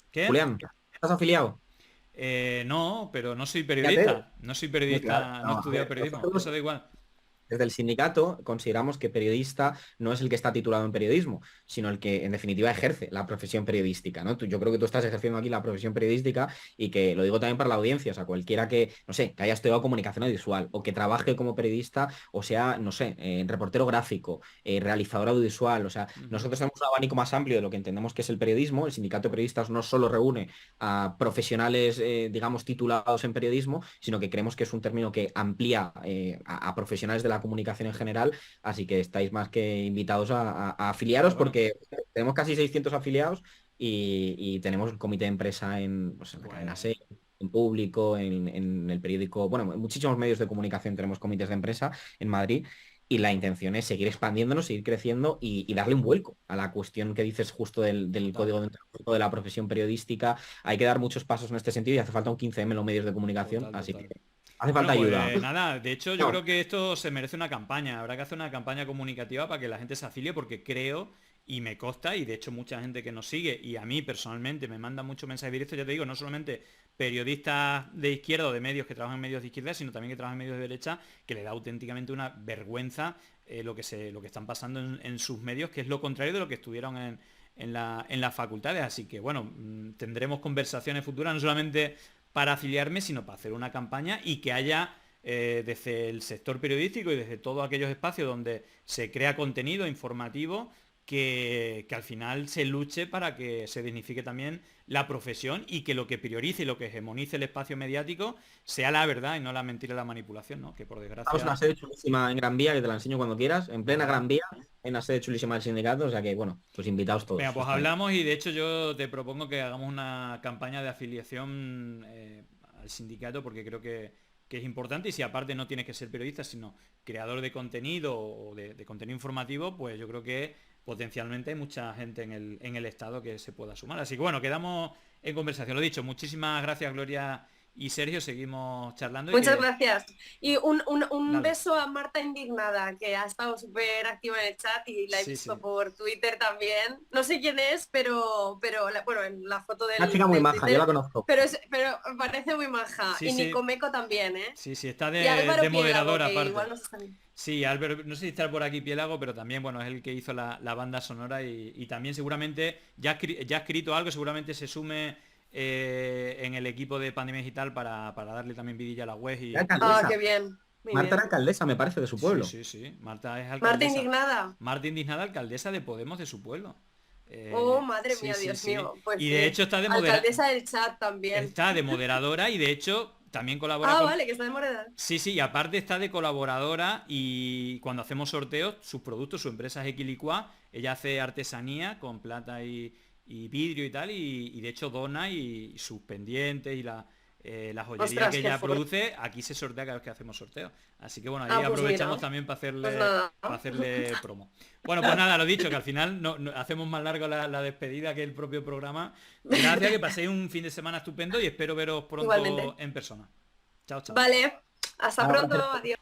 ¿Qué? Julián, ¿estás afiliado? No, pero no soy periodista. No soy periodista, no he estudiado periodismo. Eso da igual. Desde el sindicato consideramos que periodista no es el que está titulado en periodismo, sino el que en definitiva ejerce la profesión periodística, ¿no? Yo creo que tú estás ejerciendo aquí la profesión periodística, y que lo digo también para la audiencia, o sea, cualquiera que, no sé, que haya estudiado comunicación audiovisual o que trabaje como periodista, o sea, no sé, reportero gráfico, realizador audiovisual, o sea, nosotros tenemos un abanico más amplio de lo que entendemos que es el periodismo. El sindicato de periodistas no solo reúne a profesionales, digamos, titulados en periodismo, sino que creemos que es un término que amplía a profesionales de la comunicación en general, así que estáis más que invitados a afiliaros, porque tenemos casi 600 afiliados y tenemos el comité de empresa en la cadena SER, en Público, en el periódico, bueno, en muchísimos medios de comunicación tenemos comités de empresa en Madrid, y la intención es seguir expandiéndonos, seguir creciendo y darle un vuelco a la cuestión que dices justo del código deontológico de la profesión periodística. Hay que dar muchos pasos en este sentido y hace falta un 15M en los medios de comunicación, así que hace falta ayuda. Nada, de hecho yo creo que esto se merece una campaña. Habrá que hacer una campaña comunicativa para que la gente se afilie, porque creo, y me consta, y de hecho mucha gente que nos sigue, y a mí personalmente me manda muchos mensajes directos, ya te digo, no solamente periodistas de izquierda o de medios que trabajan en medios de izquierda, sino también que trabajan en medios de derecha, que le da auténticamente una vergüenza lo que están pasando en sus medios, que es lo contrario de lo que estuvieron en las facultades. Así que bueno, tendremos conversaciones futuras, no solamente para afiliarme, sino para hacer una campaña, y que haya desde el sector periodístico y desde todos aquellos espacios donde se crea contenido informativo, que al final se luche para que se dignifique también la profesión, y que lo que priorice y lo que hegemonice el espacio mediático sea la verdad y no la mentira y la manipulación, ¿no? Que por desgracia... Estamos en una sede chulísima en Gran Vía, que te la enseño cuando quieras, en plena Gran Vía, en una sede chulísima del sindicato, o sea que bueno, pues invitados todos. Venga, pues hablamos, y de hecho yo te propongo que hagamos una campaña de afiliación al sindicato, porque creo que es importante, y si aparte no tienes que ser periodista, sino creador de contenido o de contenido informativo, pues yo creo que potencialmente hay mucha gente en el Estado que se pueda sumar. Así que bueno, quedamos en conversación. Lo dicho, muchísimas gracias Gloria y Sergio, seguimos charlando. Muchas gracias. Y un beso a Marta Indignada, que ha estado súper activa en el chat y la he visto por Twitter también. No sé quién es, pero bueno, en la foto del... Una chica muy maja, Twitter, yo la conozco. Pero parece muy maja. Sí, y sí. Nico Meco también, ¿eh? Sí, está Y Álvaro de moderadora Piélago, que aparte. igual nos están... Sí, Álvaro, no sé si está por aquí Piélago, pero también, bueno, es el que hizo la banda sonora y también seguramente ya ha escrito algo, seguramente se sume en el equipo de Pandemia Digital para darle también vidilla a la web. Y... qué bien. Marta era alcaldesa, me parece, de su pueblo. Sí. Marta es alcaldesa. Marta Indignada. Marta Indignada, alcaldesa de Podemos de su pueblo. Madre mía, Dios mío. Pues y de hecho está de alcaldesa del chat también. Está de moderadora y de hecho también colabora vale, que está de moderadora. Sí, y aparte está de colaboradora y cuando hacemos sorteos, sus productos, su empresa es Equilicua, ella hace artesanía con plata y vidrio y tal, y de hecho dona y sus pendientes y la joyería que ella produce, aquí se sortea cada vez que hacemos sorteos. Así que bueno, ahí aprovechamos también para hacerle promo. Bueno, pues nada, lo dicho, que al final no hacemos más largo la despedida que el propio programa. Gracias, que paséis un fin de semana estupendo y espero veros pronto Igualmente. en persona. Chao. Vale, hasta pronto, adiós.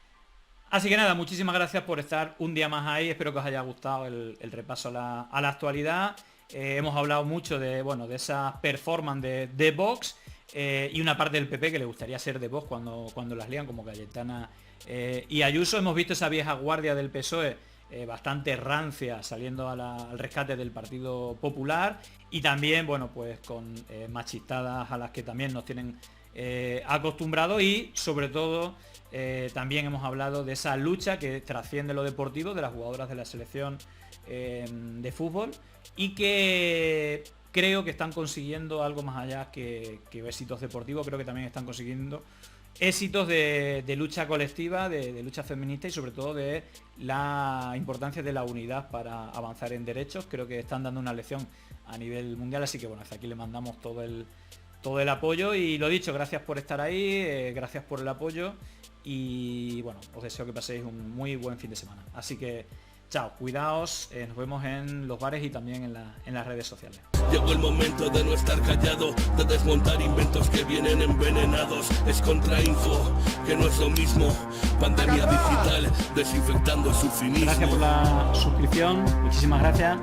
Así que nada, muchísimas gracias por estar un día más ahí. Espero que os haya gustado el repaso a la actualidad. Hemos hablado mucho de esa performance de Vox y una parte del PP que le gustaría ser de Vox cuando las lían, como Cayetana y Ayuso. Hemos visto esa vieja guardia del PSOE bastante rancia saliendo al rescate del Partido Popular y también, bueno, pues con machistadas a las que también nos tienen acostumbrados y sobre todo también hemos hablado de esa lucha que trasciende lo deportivo de las jugadoras de la selección de fútbol y que creo que están consiguiendo algo más allá que éxitos deportivos. Creo que también están consiguiendo éxitos de lucha colectiva, de lucha feminista y sobre todo de la importancia de la unidad para avanzar en derechos. Creo que están dando una lección a nivel mundial, así que bueno, hasta aquí le mandamos todo el apoyo y lo dicho, gracias por estar ahí, gracias por el apoyo y bueno, os deseo que paséis un muy buen fin de semana. Así que chao, cuidaos, nos vemos en los bares y también en las redes sociales. Llegó el momento de no estar callado, de desmontar inventos que vienen envenenados. Es contrainfo, que no es lo mismo. Pandemia digital, desinfectando su finismo. Gracias por la suscripción, muchísimas gracias.